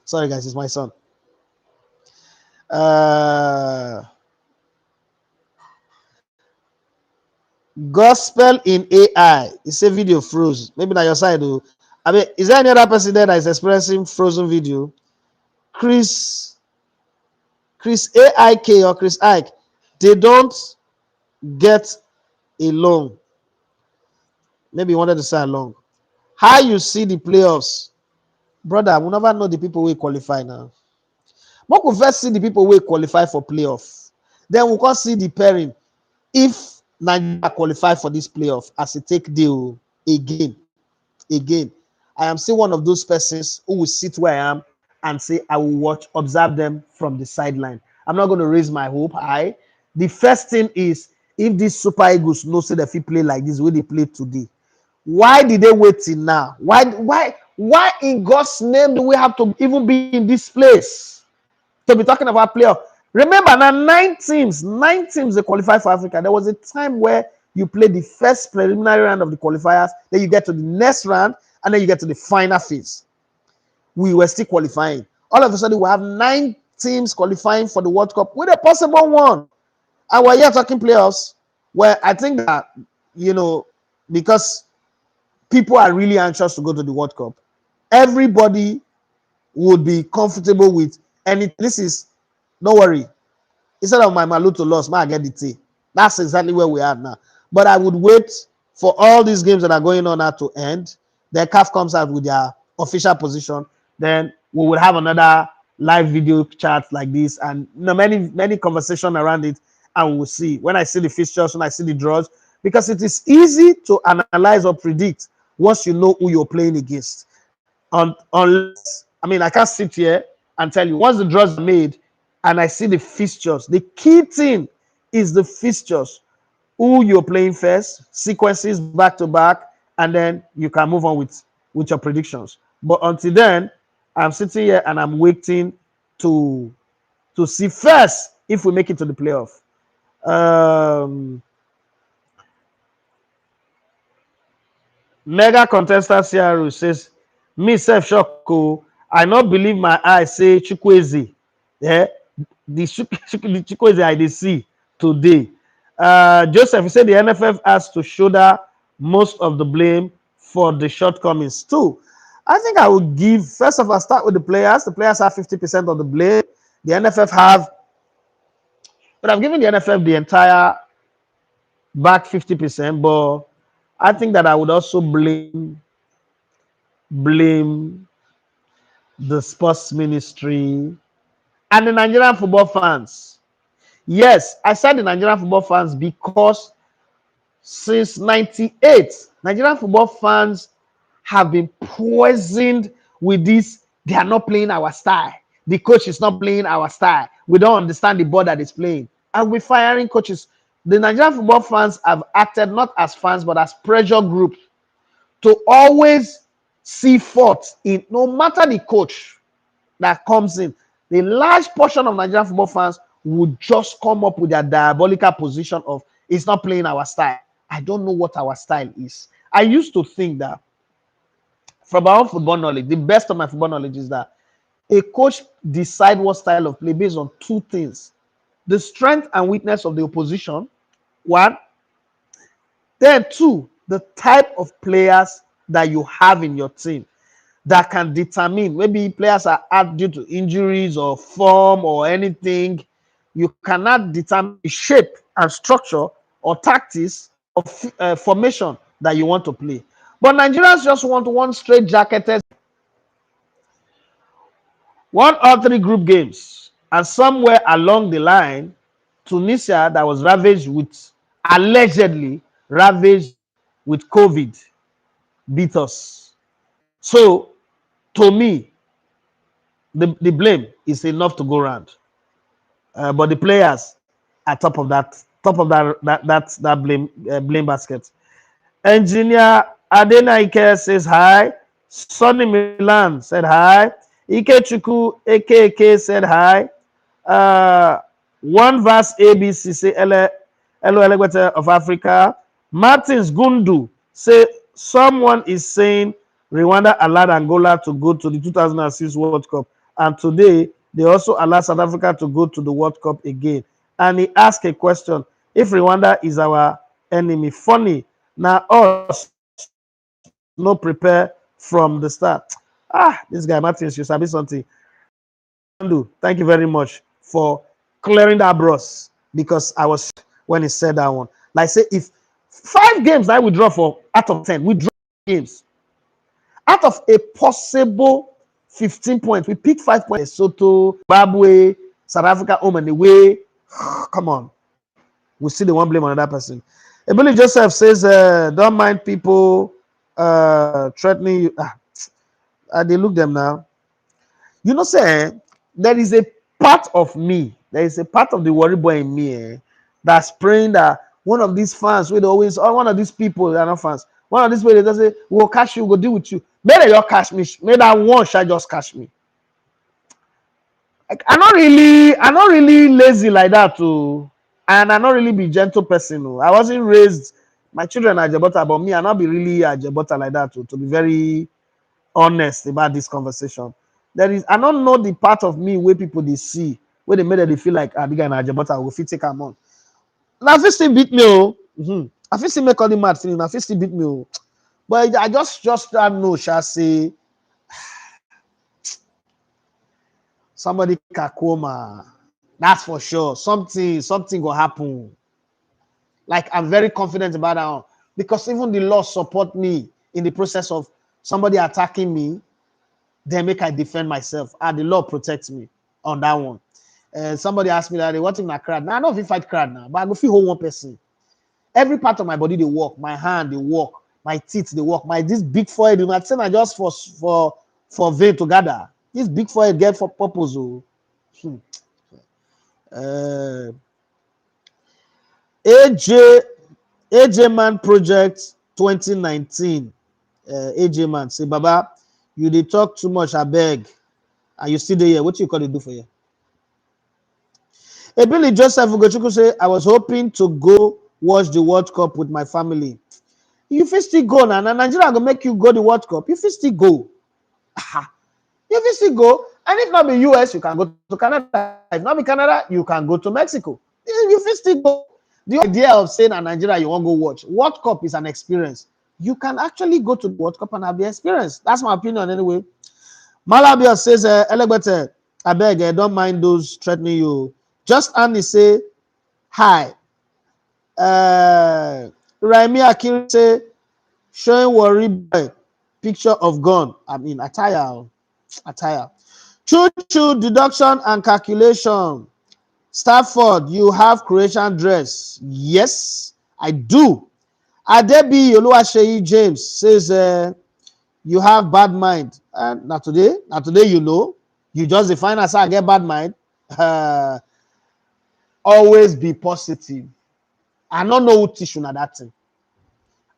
Sorry guys, it's my son. Gospel in AI. It's a video froze. Maybe on your side though. I mean, is there any other person there that is experiencing frozen video? Chris AIK or Chris Ike, they don't get along. Maybe you wanted to say along. How you see the playoffs, brother? We never know the people who qualify now. We could first see the people who qualify for playoff. Then we can see the pairing. If Nigeria qualify for this playoff as a take deal again, I am still one of those persons who will sit where I am and say I will watch, observe them from the sideline. I'm not going to raise my hope high. The first thing is if these Super Eagles know say if they play like this, way they play today, why did they wait till now? Why in God's name do we have to even be in this place to be talking about playoff? Remember now, nine teams they qualify for Africa. There was a time where you play the first preliminary round of the qualifiers, then you get to the next round, and then you get to the final phase. We were still qualifying. All of a sudden, we have 9 teams qualifying for the World Cup with a possible one. And we're here talking playoffs, where I think that, because people are really anxious to go to the World Cup, everybody would be comfortable with anything. This is, don't worry, instead of my Maluto loss, I get the tea. That's exactly where we are now. But I would wait for all these games that are going on now to end. Then CAF comes out with their official position. Then we will have another live video chat like this, and many conversation around it, and we will see. When I see the fixtures, when I see the draws, because it is easy to analyze or predict once you know who you're playing against. Unless, I can't sit here and tell you once the draws are made and I see the fixtures. The key thing is the fixtures. Who you're playing first, sequences back to back, and then you can move on with your predictions. But until then, I'm sitting here and I'm waiting to see first if we make it to the playoff. Mega contestant CRO says, me self shock. I not believe my eyes say Chukwueze. Yeah, the Chukwueze I did see today. Joseph, he said the NFF has to shoulder most of the blame for the shortcomings too. I think I would give, first of all, start with the players. The players have 50% of the blame. The NFF have, but I've given the NFF the entire back 50%, but I think that I would also blame the sports ministry and the Nigerian football fans. Yes, I said the Nigerian football fans because Since 98, Nigerian football fans have been poisoned with this. They are not playing our style. The coach is not playing our style. We don't understand the ball that is playing. And we're firing coaches. The Nigerian football fans have acted not as fans, but as pressure groups to always see fault in no matter the coach that comes in. The large portion of Nigerian football fans would just come up with their diabolical position of it's not playing our style. I don't know what our style is. I used to think that from my own football knowledge, the best of my football knowledge is that a coach decide what style of play based on two things: the strength and weakness of the opposition, one, then two, the type of players that you have in your team that can determine maybe players are out due to injuries or form or anything. You cannot determine the shape and structure or tactics of formation that you want to play. But Nigerians just want one straight jacketed, one or three group games, and somewhere along the line, Tunisia that was ravaged with, allegedly ravaged with COVID, beat us. So to me, the blame is enough to go around. But the players are top of that blame basket. Engineer Adenaike says hi. Sonny Milan said hi. Ikechukwu AKK said hi. One verse ABC say hello Elegbete of Africa. Martins Gundu say someone is saying Rwanda allowed Angola to go to the 2006 World Cup, and today they also allow South Africa to go to the World Cup again. And he asked a question: if Rwanda is our enemy, funny now us no prepare from the start. This guy Martins, you sabi something. Thank you very much for clearing that bros, because I was when he said that one. Like say if 5 games I would draw for out of 10, we draw games. Out of a possible 15 points, we pick 5 points. Soto, Zimbabwe, South Africa, home and away. Come on. We still the one blame on another person. Ebony Joseph says, don't mind people threatening you. They look them now. You know, say, there is a part of me, there is a part of the worry boy in me that's praying that one of these fans will always, or one of these people that are not fans, one of these people that say, we'll catch you, we'll deal with you. Maybe you catch me, maybe that one shall just catch me. Like, I'm not really lazy like that too. And I'm not really be gentle person. No. I wasn't raised, my children are Jebota, but me, I not be really a Jebota like that too, to be very honest about this conversation. There is, I don't know the part of me where people they see, where they made it they feel like the guy in Ajabota will fit take him on. Now if still beat me, I feel still make all the mad feeling, I feel still beat me. But I just don't know, shall say somebody kakoma. That's for sure. Something will happen. Like I'm very confident about that one. Because even the law support me in the process of somebody attacking me. Then make I defend myself. The law protects me on that one. Somebody asked me that, what if I crowd? Now I know if you fight crowd now, but I go feel hold one person. Every part of my body they work. My hand they work. My teeth they work. My this big forehead, you might say I just for vein together. This big forehead get for purpose. AJ Man Project 2019. AJ Man say, Baba, you dey talk too much, I beg. And you still there. What you call it do for you? Billy Joseph Ugochukwu say, I was hoping to go watch the World Cup with my family. You fit still go now. Nigeria go make you go the World Cup. You fit still go. You fit still go. And if not be US, you can go to Canada. If not be Canada, you can go to Mexico. You fit still go. The idea of saying in Nigeria you want to go watch World Cup is an experience. You can actually go to the World Cup and have the experience. That's my opinion anyway. Malabia says, Elegbete, I beg, don't mind those threatening you. Just Annie say, hi. Raimi Akiri say, showing worry boy, picture of gun. I mean, attire. Choo-choo, deduction and calculation. Stafford, you have Croatian dress. Yes, I do. Adebi Oluwaseyi James says, you have bad mind. And not today, you know. You just define as I get bad mind. Always be positive. I don't know who teach you that thing.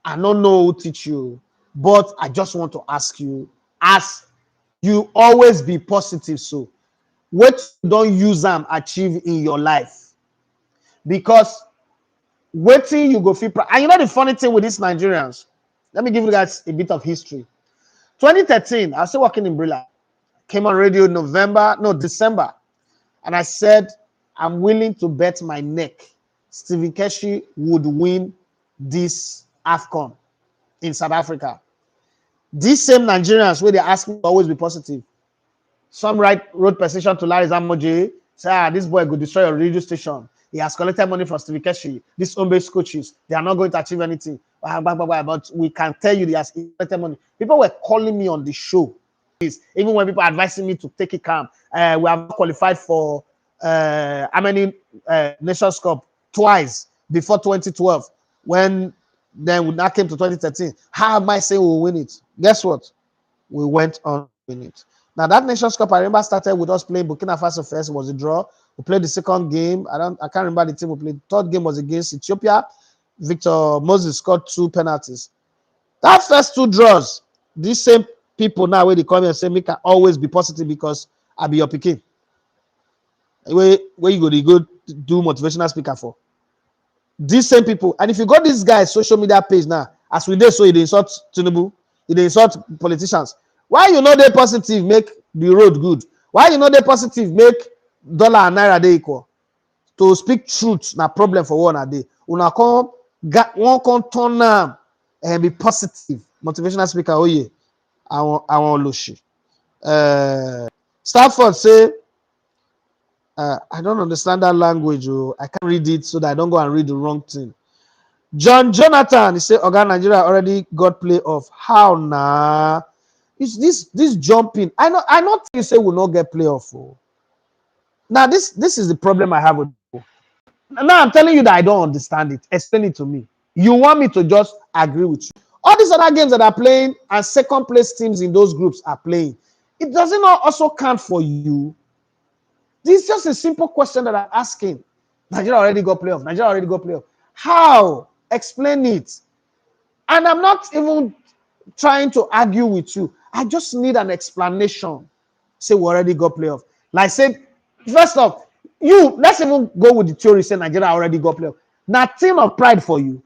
I don't know who teach you. But I just want to ask you, as you always be positive, so what you don't use them achieve in your life. Because waiting you go feel proud. And you know the funny thing with these Nigerians, let me give you guys a bit of history. 2013, I was still working in Brilla. Came on radio December. And I said, I'm willing to bet my neck Stephen Keshi would win this AFCON in South Africa. These same Nigerians where they ask me to always be positive. Some wrote petition to Larry Zamoje, say, this boy could destroy your radio station. He has collected money from Stephen Keshi. These home-based coaches, they are not going to achieve anything. But we can tell you he has collected money. People were calling me on the show. Even when people are advising me to take it calm. We have qualified for how many Nations Cup? Twice before 2012. When then we now came to 2013. How am I saying we'll win it? Guess what? We went on to win it. Now that Nations Cup, I remember started with us playing Burkina Faso first. It was a draw. We played the second game. I can't remember the team we played. Third game was against Ethiopia. Victor Moses scored 2 penalties. That first 2 draws, these same people now where they come here and say, "Me can always be positive because I be your pikin." Where you go do motivational speaker for? These same people. And if you got this guy's social media page now, as we did so, they insult Tinubu, they insult politicians. Why you know they positive make the road good? Why you know they positive make dollar and naira they equal? To speak truth, na problem for one a day. Una come turn am and be positive. Motivational speaker, oh yeah, I want Lucy. Stafford say, I don't understand that language. I can't read it so that I don't go and read the wrong thing. John Jonathan, he said, Oga Nigeria already got playoff. How nah? Is this jumping? I not you say we'll not get playoff. Oh. Now this is the problem I have with you. Now I'm telling you that I don't understand it. Explain it to me. You want me to just agree with you? All these other games that are playing and second place teams in those groups are playing. It doesn't also count for you. This is just a simple question that I'm asking. Nigeria already got playoff. Nigeria already got playoff. How? Explain it. And I'm not even trying to argue with you. I just need an explanation. Say we already got playoff. Like say, first off, let's even go with the theory say Nigeria already got playoff. Now, thing of pride for you.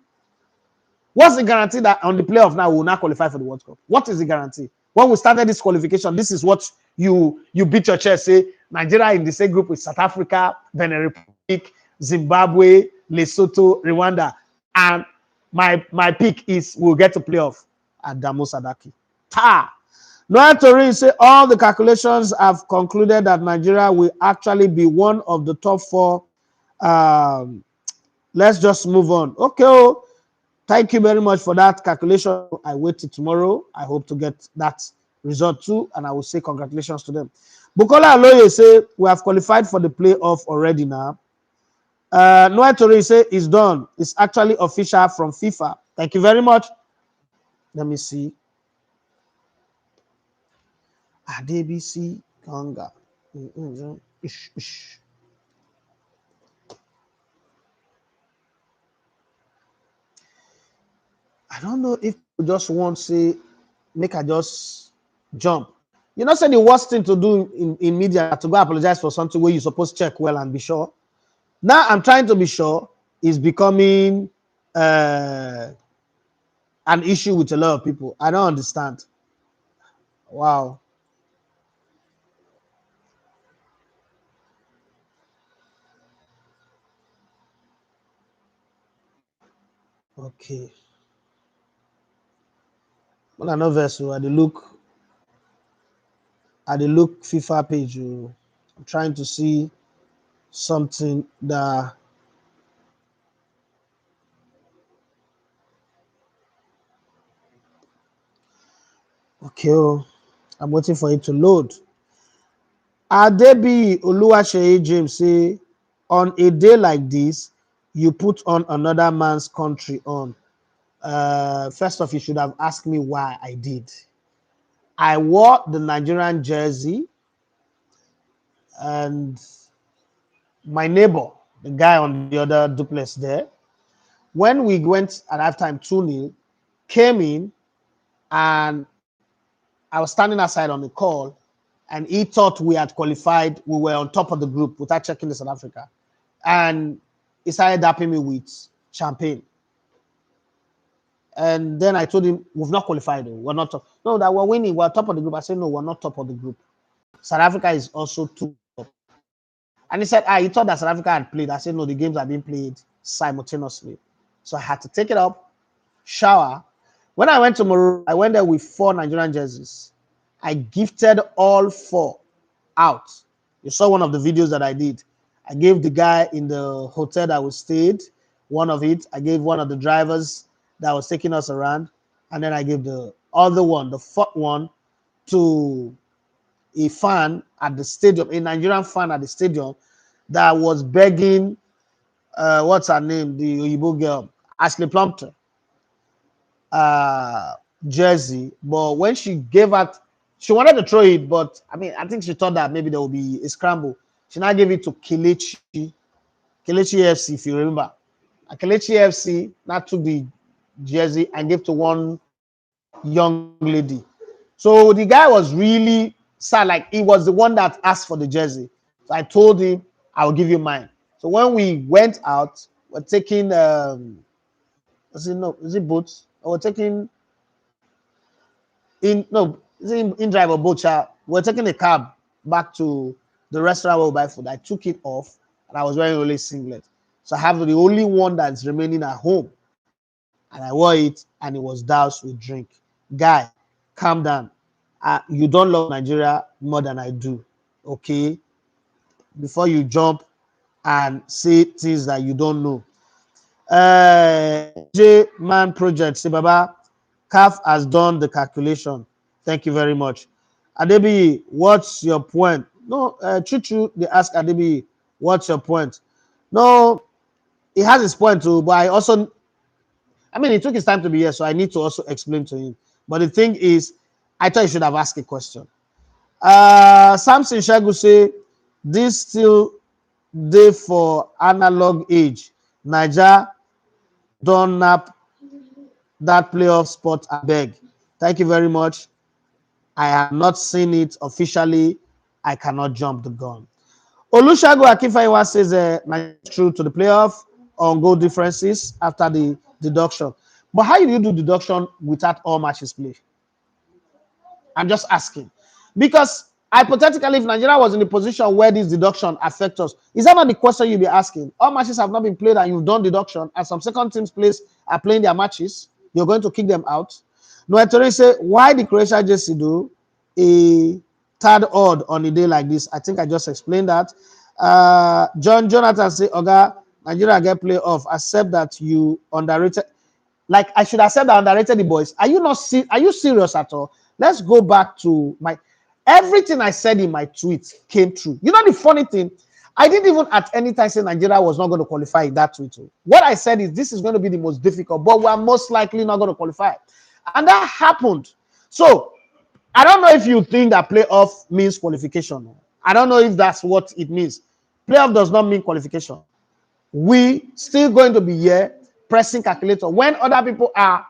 What's the guarantee that on the playoff now we will not qualify for the World Cup? What is the guarantee? When we started this qualification, this is what you beat your chest, say Nigeria in the same group with South Africa, Benin Republic, Zimbabwe, Lesotho, Rwanda, and my pick is we'll get to playoff at Damo Sadaki. Noah Torin say all the calculations have concluded that Nigeria will actually be one of the top 4. Let's just move on. Okay. Thank you very much for that calculation. I wait till tomorrow. I hope to get that result too, and I will say congratulations to them. Bukola Aloye say we have qualified for the playoff already now. Noah Torin say it's done. It's actually official from FIFA. Thank you very much. Let me see. Adebisi Kanga. I don't know if you just want to say, make I just jump. You know, say the worst thing to do in media to go apologize for something where you're supposed to check well and be sure. Now I'm trying to be sure is becoming an issue with a lot of people. I don't understand. Wow. Okay. When I know vessel, at the look FIFA page, I'm trying to see something that okay. I'm waiting for it to load. Adebi Oluwaseyi James say, on a day like this, you put on another man's country on. First off, you should have asked me why I did. I wore the Nigerian jersey, and my neighbor, the guy on the other duplex there, when we went at halftime 2-0, came in, and I was standing outside on the call, and he thought we had qualified. We were on top of the group without checking the South Africa. And he started dapping me with champagne. And then I told him, we've not qualified. We're not top. No, that we're winning. We're top of the group. I said, no, we're not top of the group. South Africa is also two top. And he said, he thought that South Africa had played. I said, no, the games are being played simultaneously. So I had to take it up, shower. When I went to Morocco, I went there with 4 Nigerian jerseys. I gifted all 4 out. You saw one of the videos that I did. I gave the guy in the hotel that we stayed one of it. I gave one of the drivers that was taking us around. And then I gave the other one, the 4th one, to a fan at the stadium, a Nigerian fan at the stadium that was begging, what's her name, the Oyibo girl, Ashley Plumpton, jersey. But when she gave out, she wanted to throw it, but I mean, I think she thought that maybe there will be a scramble. She now gave it to Kelechi FC, if you remember. Kelechi FC now took the jersey and gave to one young lady. So the guy was really sad, like he was the one that asked for the jersey. So I told him, I will give you mine. So when we went out, we're taking is it boats? We're taking in drive or boat. We're taking a cab back to the restaurant where we buy food. I took it off and I was wearing only singlet. So I have the only one that's remaining at home. And I wore it and it was doused with drink. Guy, calm down. You don't love Nigeria more than I do. Okay? Before you jump and say things that you don't know. J Man Project, say Baba, CAF has done the calculation. Thank you very much. Adebi, what's your point? No, Chuchu, they ask Adebi, what's your point? No, he has his point too, but I mean, it took his time to be here, so I need to also explain to him. But the thing is, I thought you should have asked a question. Samson Shagu say, this still day for analog age. Niger don't nap that playoff spot, I beg. Thank you very much. I have not seen it officially. I cannot jump the gun. Olusegun Akinfenwa says Nigeria is through to the playoff on goal differences after the deduction. But how do you do deduction without all matches played? I'm just asking. Because hypothetically, if Nigeria was in a position where this deduction affects us, is that not the question you'll be asking? All matches have not been played and you've done deduction, and some second teams are playing their matches. You're going to kick them out. Noetori say, why the Croatia jersey do a third odd on a day like this? I think I just explained that. Jonathan say, Oga, Nigeria get playoff. Accept that you underrated. Like, I should accept that I underrated the boys. Are you serious at all? Let's go back to everything I said in my tweet came true. You know the funny thing? I didn't even at any time say Nigeria was not going to qualify in that tweet. What I said is this is going to be the most difficult, but we're most likely not going to qualify. And that happened. So I don't know if you think that playoff means qualification. I don't know if that's what it means. Playoff does not mean qualification. We still going to be here pressing calculator when other people are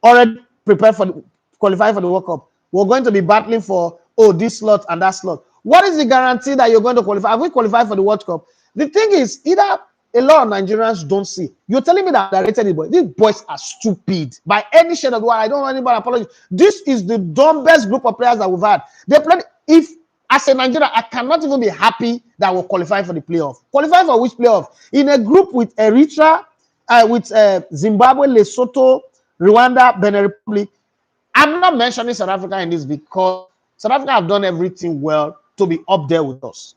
already prepared for qualifying for the World Cup. We're going to be battling for this slot and that slot. What is the guarantee that you're going to qualify? Have we qualified for the World Cup? The thing is, either a lot of Nigerians don't see. You're telling me that I rated the boys. These boys are stupid. By any shade of the word, I don't want anybody to apologize. This is the dumbest group of players that we've had. They played. If as a Nigerian, I cannot even be happy that we're qualifying for the playoff. Qualify for which playoff? In a group with Eritrea, with Zimbabwe, Lesotho, Rwanda, Benin Republic. I'm not mentioning South Africa in this because South Africa have done everything well to be up there with us.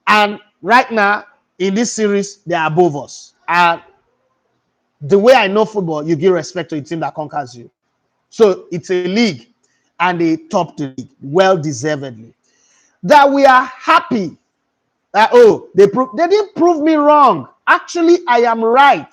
And right now, in this series, they are above us. And the way I know football, you give respect to a team that conquers you. So it's a league, and they top the league, well-deservedly. That we are happy that, they didn't prove me wrong. Actually, I am right.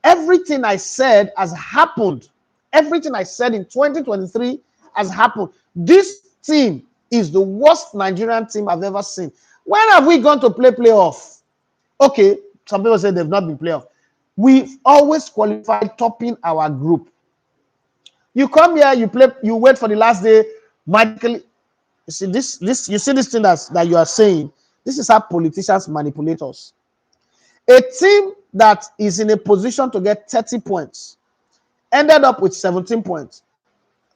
Everything I said has happened. Everything I said in 2023 has happened. This team is the worst Nigerian team I've ever seen. When have we gone to play playoff? Okay, some people say they've not been playoff. We've always qualified topping our group. You come here, you play, you wait for the last day, magically. You see this you see this thing that you are saying. This is how politicians manipulate us. A team that is in a position to get 30 points ended up with 17 points.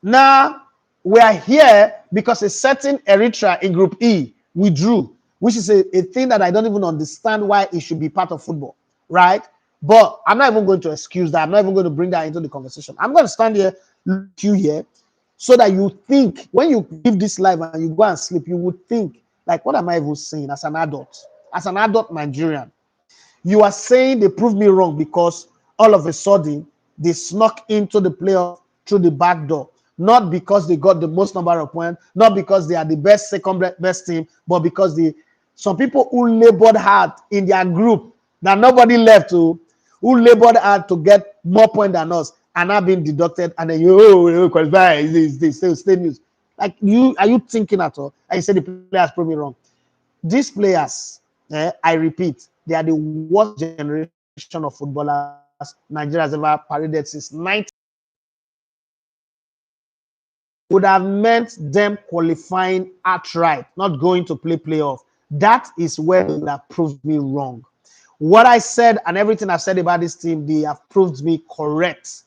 Now we are here because a certain Eritrea in Group E withdrew, which is a thing that I don't even understand why it should be part of football, right? But I'm not even going to excuse that. I'm not even going to bring that into the conversation. I'm going to stand here, look you here, so that you think, when you live this life and you go and sleep, you would think, like, what am I even saying as an adult Nigerian? You are saying they proved me wrong because all of a sudden they snuck into the playoff through the back door. Not because they got the most number of points, not because they are the second best team, but because some people who labored hard in their group that nobody left to, who labored hard to get more points than us, are now being deducted, and then you qualify this stay news. Like, are you thinking at all? And you say the players proved me wrong. These players, I repeat, they are the worst generation of footballers Nigeria has ever paraded since 19. Would have meant them qualifying outright, not going to play playoff. That is where they would have proved me wrong. What I said and everything I've said about this team, they have proved me correct.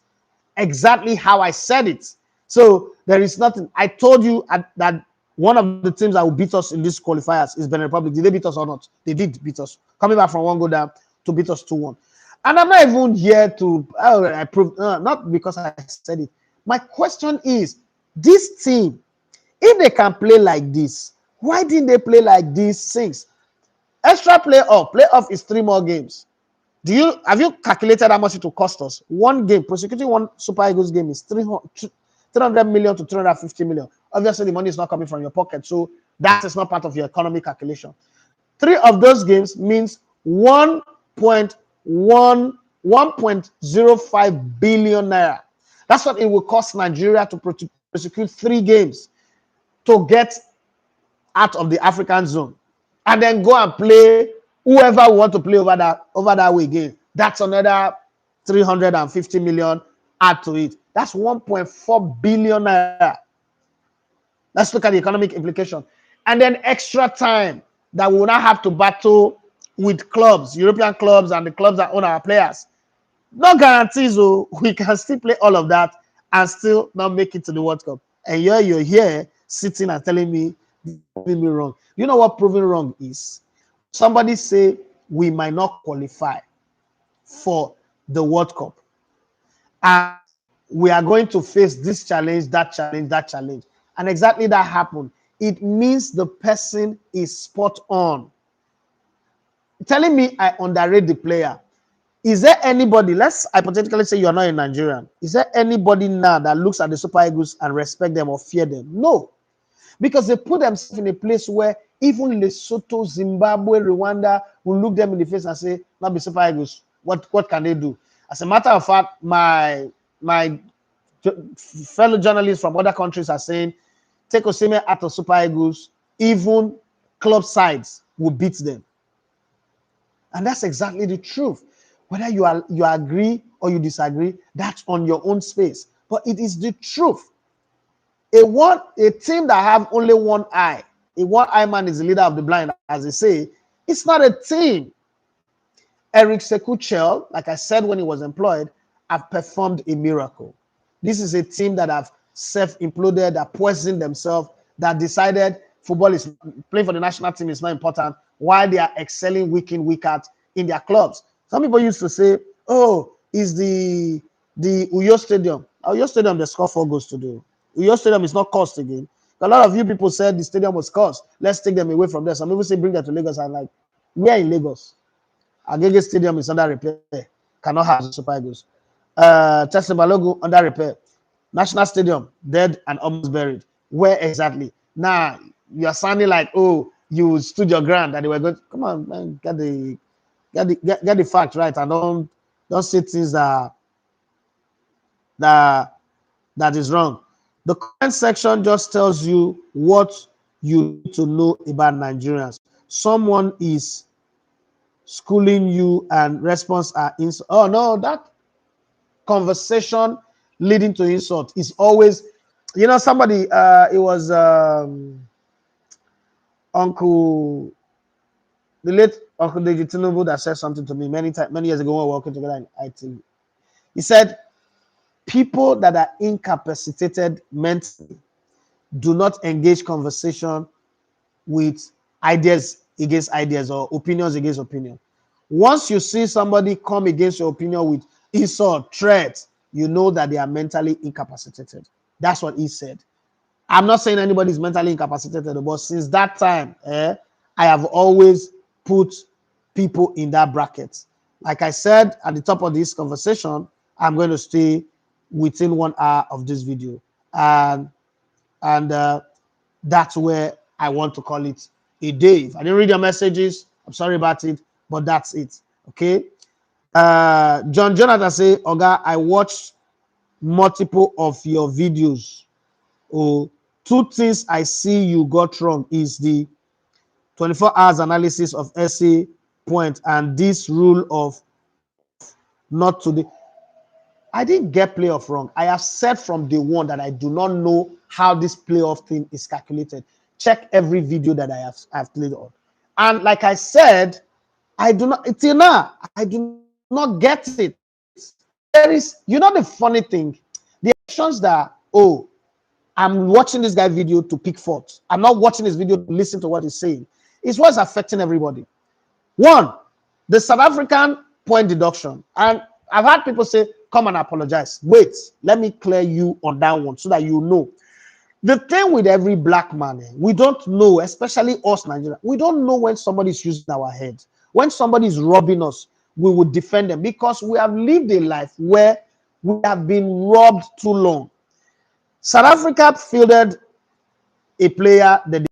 Exactly how I said it. So there is nothing. I told you that one of the teams that will beat us in these qualifiers is Benin Republic. Did they beat us or not? They did beat us. Coming back from one goal down to beat us 2-1. And I'm not even here to, I proved, not because I said it. My question is, this team, if they can play like this, why didn't they play like this since? Extra playoff is 3 more games. Have you calculated how much it will cost us? One game, prosecuting one Super Eagles game is 300 million to 350 million. Obviously, the money is not coming from your pocket, so that is not part of your economic calculation. 3 of those games means 1.05 billion naira. That's what it will cost Nigeria to prosecute 3 games to get out of the African zone, and then go and play whoever want to play over that way again. That's another 350 million add to it. That's 1.4 billion naira. Let's look at the economic implication. And then extra time that we will not have to battle with clubs, European clubs, and the clubs that own our players. No guarantees, we can still play all of that and still not make it to the World Cup. And you're here sitting and telling me, proving me wrong. You know what proving wrong is? Somebody say we might not qualify for the World Cup, and we are going to face this challenge, that challenge, that challenge. And exactly that happened. It means the person is spot on. Telling me I underrate the player. Is there anybody, let's hypothetically say you're not a Nigerian, is there anybody now that looks at the Super Eagles and respect them or fear them? No. Because they put themselves in a place where even Lesotho, Zimbabwe, Rwanda will look them in the face and say, not be Super Eagles. What can they do? As a matter of fact, my fellow journalists from other countries are saying, take Osimhen out of Super Eagles, even club sides will beat them. And that's exactly the truth. Whether you agree or you disagree, that's on your own space. But it is the truth. A team that have only one eye, a one-eye man is the leader of the blind, as they say, it's not a team. Eric Sekuchel, like I said when he was employed, have performed a miracle. This is a team that have self-imploded, that poisoned themselves, that decided football is playing for the national team is not important, while they are excelling week in, week out in their clubs. Some people used to say, oh, is the Uyo Stadium. Uyo Stadium, they score 4 goals to do. Uyo Stadium is not cost again. A lot of you people said the stadium was cost. Let's take them away from there. Some people say bring them to Lagos. I'm like, where in Lagos? Agege Stadium is under repair. Cannot have Super Eagles. Tesla Balogun under repair. National Stadium dead and almost buried. Where exactly? Now you're sounding like, oh, you stood your ground that they were going. Come on, man, get the fact right and don't Don't say things that is wrong. The comment section just tells you what you need to know about Nigerians. Someone is schooling you and response are insult. Oh no, that conversation leading to insult is always, somebody, it was Uncle, the late Uncle David Tinubu that said something to me many years ago when we were working together in IT. He said, people that are incapacitated mentally do not engage conversation with ideas against ideas or opinions against opinion. Once you see somebody come against your opinion with insult, threat, you know that they are mentally incapacitated. That's what he said. I'm not saying anybody is mentally incapacitated, but since that time, I have always put people in that bracket. Like I said at the top of this conversation, I'm going to stay within 1 hour of this video, and that's where I want to call it a day. If I didn't read your messages, I'm sorry about it, but that's it. Okay. John Jonathan say, Oga, I watched multiple of your videos. Oh, two things I see you got wrong is the 24 hours analysis of essay point and this rule of not to the. I didn't get playoff wrong. I have said from day one that I do not know how this playoff thing is calculated. Check every video that I've played on. And like I said, I do not, till now, I do not get it. There is, the funny thing, the actions that, oh, I'm watching this guy video to pick fault. I'm not watching his video to listen to what he's saying. It's what's affecting everybody. One, the South African point deduction. And I've had people say, come and apologize. Wait, let me clear you on that one so that you know. The thing with every black man, we don't know, especially us Nigerians, we don't know when somebody's using our head. When somebody is robbing us, we will defend them because we have lived a life where we have been robbed too long. South Africa fielded a player that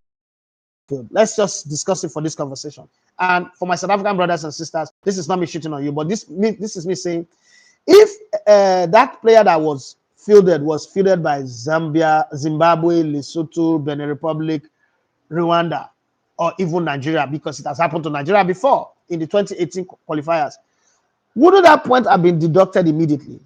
field. Let's just discuss it for this conversation. And for my South African brothers and sisters, this is not me shitting on you, but this is me saying, if that player that was fielded by Zambia, Zimbabwe, Lesotho, Benin Republic, Rwanda, or even Nigeria, because it has happened to Nigeria before in the 2018 qualifiers, wouldn't that point have been deducted immediately?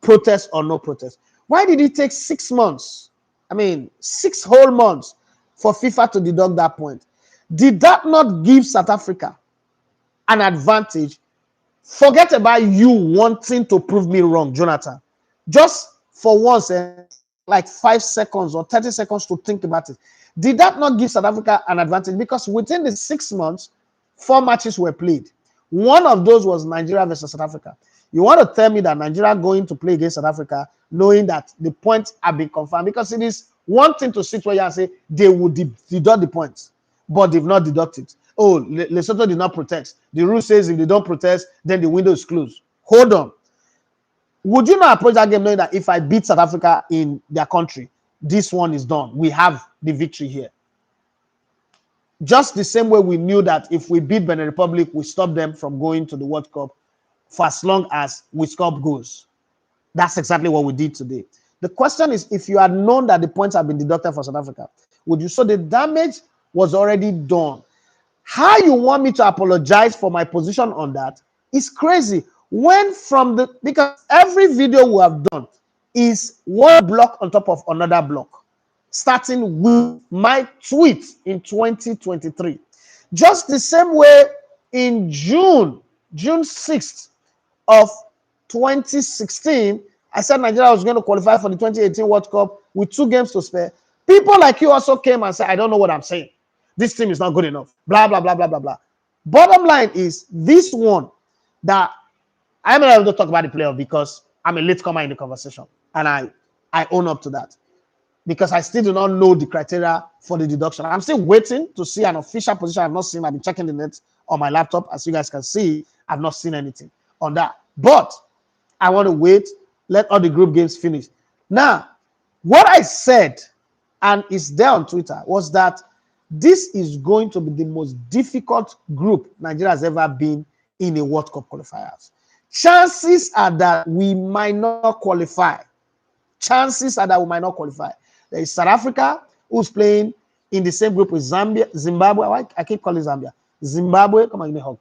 Protest or no protest? Why did it take 6 months? I mean, 6 whole months for FIFA to deduct that point. Did that not give South Africa an advantage? Forget about you wanting to prove me wrong, Jonathan. Just for once, like 5 seconds or 30 seconds to think about it. Did that not give South Africa an advantage? Because within the 6 months, 4 matches were played. One of those was Nigeria versus South Africa. You want to tell me that Nigeria going to play against South Africa, knowing that the points have been confirmed? Because it is one thing to sit where you and say they would deduct the points, but they've not deducted. Oh, Lesotho did not protest. The rule says if they don't protest, then the window is closed. Hold on. Would you not approach that game knowing that if I beat South Africa in their country, this one is done? We have the victory here. Just the same way we knew that if we beat Benin Republic, we stop them from going to the World Cup for as long as we score goals. That's exactly what we did today. The question is, if you had known that the points have been deducted for South Africa, would you? So the damage was already done. How you want me to apologize for my position on that is crazy. Because every video we have done is one block on top of another block, starting with my tweet in 2023. Just the same way in June 6th of 2016, I said Nigeria was going to qualify for the 2018 World Cup with 2 games to spare. People like you also came and said, I don't know what I'm saying. This team is not good enough. Blah, blah, blah, blah, blah, blah. Bottom line is this one that I'm not able to talk about the playoff because I'm a latecomer in the conversation. And I own up to that. Because I still do not know the criteria for the deduction. I'm still waiting to see an official position. I've not seen. I've been checking the net on my laptop. As you guys can see, I've not seen anything on that. But I want to wait. Let all the group games finish. Now, what I said, and it's there on Twitter, was that this is going to be the most difficult group Nigeria has ever been in a World Cup qualifiers. Chances are that we might not qualify. Chances are that we might not qualify. There is South Africa, who's playing in the same group with Zambia, Zimbabwe. I keep calling Zambia. Zimbabwe, come on, give me a hug.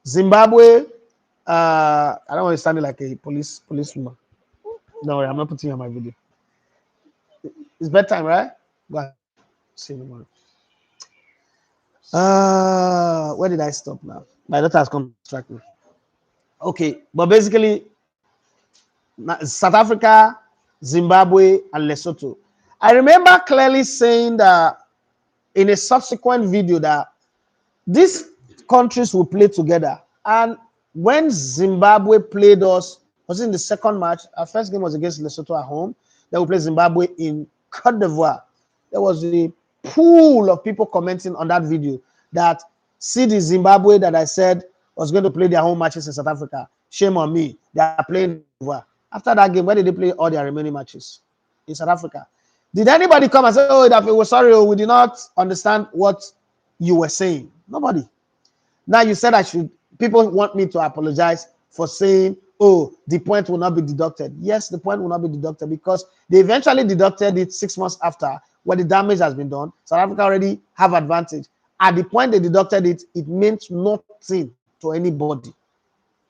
Zimbabwe, I don't want to sound like a policewoman. No worry, I'm not putting you on my video. It's bedtime, right? Go ahead. See you tomorrow. Where did I stop now? My daughter has come to distract me. Okay, but basically, South Africa, Zimbabwe, and Lesotho. I remember clearly saying that in a subsequent video that these countries will play together. And when Zimbabwe played us, was it in the second match? Our first game was against Lesotho at home. Then we played Zimbabwe in Cote d'Ivoire. There was a pool of people commenting on that video that see the Zimbabwe that I said was going to play their home matches in South Africa. Shame on me. They are playing D'Ivoire. After that game, where did they play all their remaining matches? In South Africa. Did anybody come and say, oh, that we're sorry, we did not understand what you were saying? Nobody. Now you said I should, people want me to apologize for saying, oh, the point will not be deducted. Yes, the point will not be deducted because they eventually deducted it 6 months after when the damage has been done. South Africa already have advantage. At the point they deducted it, it meant nothing to anybody.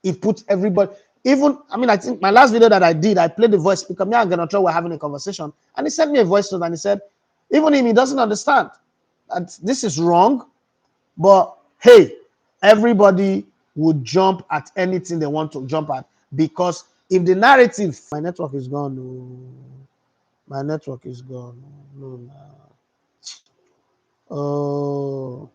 It put everybody, even, I mean, I think my last video that I did, I played the voice because me and Ganacho were having a conversation and he sent me a voice note and he said, even if he doesn't understand that this is wrong, but hey, everybody would jump at anything they want to jump at because if the narrative, my network is gone, no, my network is gone, no, oh.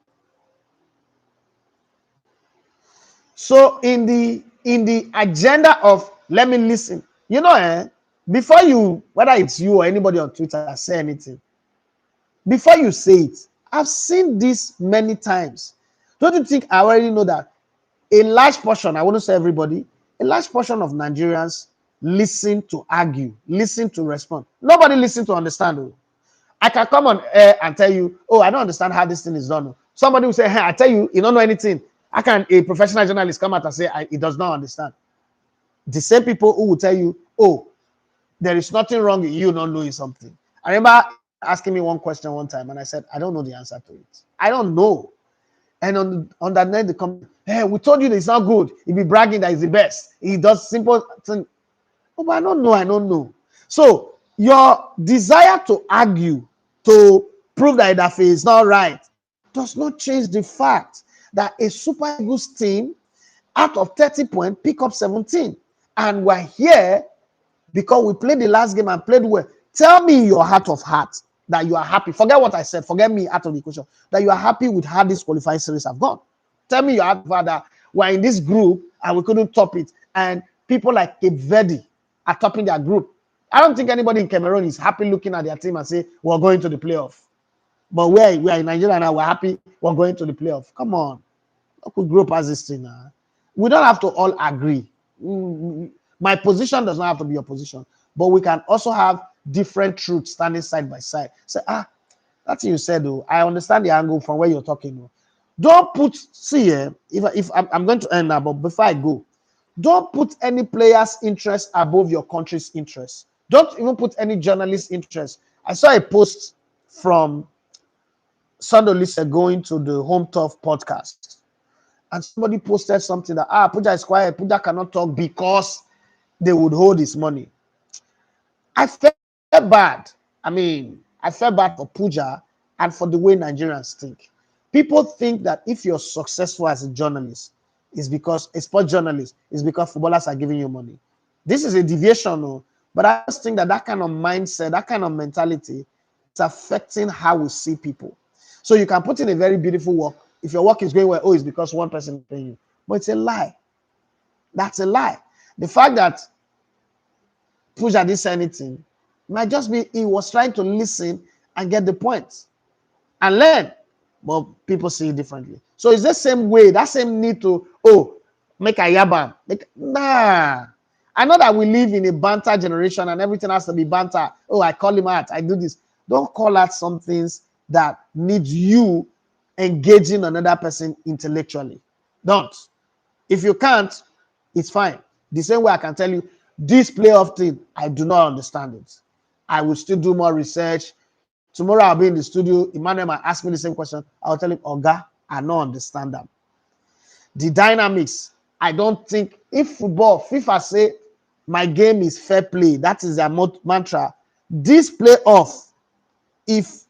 So in the agenda of let me listen, you know, before you, whether it's you or anybody on Twitter say anything, before you say it, I've seen this many times. Don't you think I already know that a large portion, I wouldn't say everybody, a large portion of Nigerians listen to argue, listen to respond. Nobody listen to understand. Oh. I can come on air and tell you, oh, I don't understand how this thing is done. Somebody will say, hey, I tell you, you don't know anything. How can a professional journalist come out and say he does not understand? The same people who will tell you, oh, there is nothing wrong with you not knowing something. I remember asking me one question one time, and I said, I don't know the answer to it. I don't know. And on that night, they come, hey, we told you that it's not good. He'll be bragging that he's the best. He does simple things. Oh, but I don't know. So your desire to argue, to prove that Idafe is not right, does not change the fact that a Super Eagles team out of 30 points pick up 17. And we're here because we played the last game and played well. Tell me in your heart of hearts that you are happy. Forget what I said. Forget me out of the equation. That you are happy with how this qualifying series have gone. Tell me your heart of heart that we're in this group and we couldn't top it. And people like Cape Verde are topping their group. I don't think anybody in Cameroon is happy looking at their team and say, we're going to the playoff. But we are in Nigeria now, we're happy we're going to the playoff. Come on. Local group has this thing now. We don't have to all agree. My position does not have to be your position. But we can also have different truths standing side by side. Say, that's what you said, though. I understand the angle from where you're talking. Though. Don't put, see, if I'm going to end now, but before I go, don't put any player's interest above your country's interest. Don't even put any journalist's interest. I saw a post from Sunday Lisa going to the Home Turf podcast. And somebody posted something that, Puja is quiet. Puja cannot talk because they would hold his money. I felt bad. I felt bad for Puja and for the way Nigerians think. People think that if you're successful as a journalist, it's because a sports journalist, it's because footballers are giving you money. This is a deviation, but I just think that kind of mindset, that kind of mentality is affecting how we see people. So you can put in a very beautiful work. If your work is going well, it's because one person is paying you. But it's a lie. That's a lie. The fact that Puja didn't say anything might just be he was trying to listen and get the point and learn. But people see it differently. So it's the same way, that same need to, make a yabam. Nah. I know that we live in a banter generation and everything has to be banter. Oh, I call him out. I do this. Don't call out some things that need you engaging another person intellectually. Don't. If you can't, It's fine. The same way I can tell you this playoff thing, I do not understand it. I will still do more research. Tomorrow I'll be in the studio. Emmanuel might ask me the same question. I'll tell him, Oga, I don't understand them. The dynamics, I don't think if football, FIFA say my game is fair play, that is their mantra. This playoff, if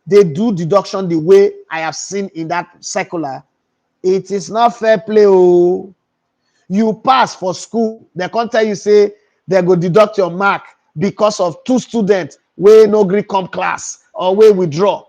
they do deduction the way I have seen in that circular, it is not fair play. Oh, you pass for school, they can't tell you say they go deduct your mark because of 2 students wey no gree come class or wey withdraw.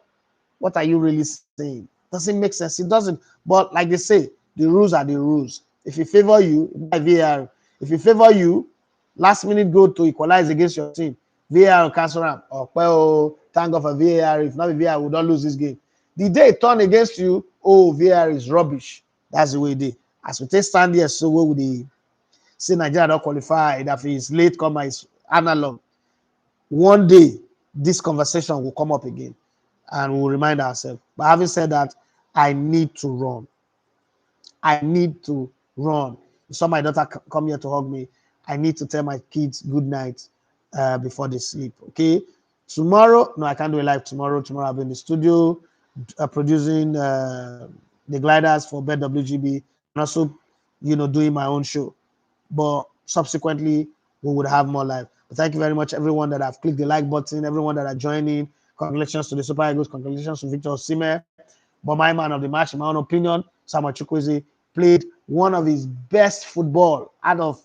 What are you really saying? Doesn't make sense. It doesn't. But like they say, the rules are the rules. If it favor you, by VAR. If it favor you, last minute go to equalize against your team. VAR will cancel am. Oh, well, thank God for VAR. If not VAR, we don't lose this game. The day it turn against you, oh, VAR is rubbish. That's the way they. As we take stand here, so we will say Nigeria don't qualify. That is late comer is analog. One day, this conversation will come up again. And we'll remind ourselves. But having said that, I need to run. I need to run. You saw my daughter come here to hug me. I need to tell my kids good night before they sleep. Okay. Tomorrow, no, I can't do it live tomorrow. Tomorrow I'll be in the studio producing the gliders for BWGB and also, doing my own show. But subsequently, we would have more live. But thank you very much, everyone that have clicked the like button, everyone that are joining. Congratulations to the Super Eagles. Congratulations to Victor Osimhen. But my man of the match, in my own opinion, Samuel Chukwueze played one of his best football out of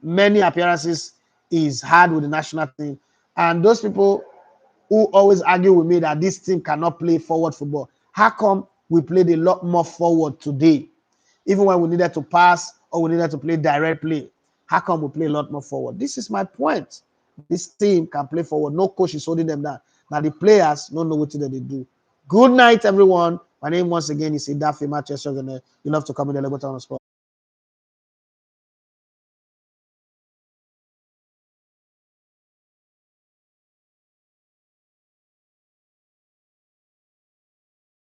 many appearances he's had with the national team. And those people who always argue with me that this team cannot play forward football, how come we played a lot more forward today? Even when we needed to pass or we needed to play direct play, how come we play a lot more forward? This is my point. This team can play forward. No coach is holding them down. Now the players don't know what they do. Good night, everyone. My name once again is Idafe Matches. You love to come in the Lagos on the spot.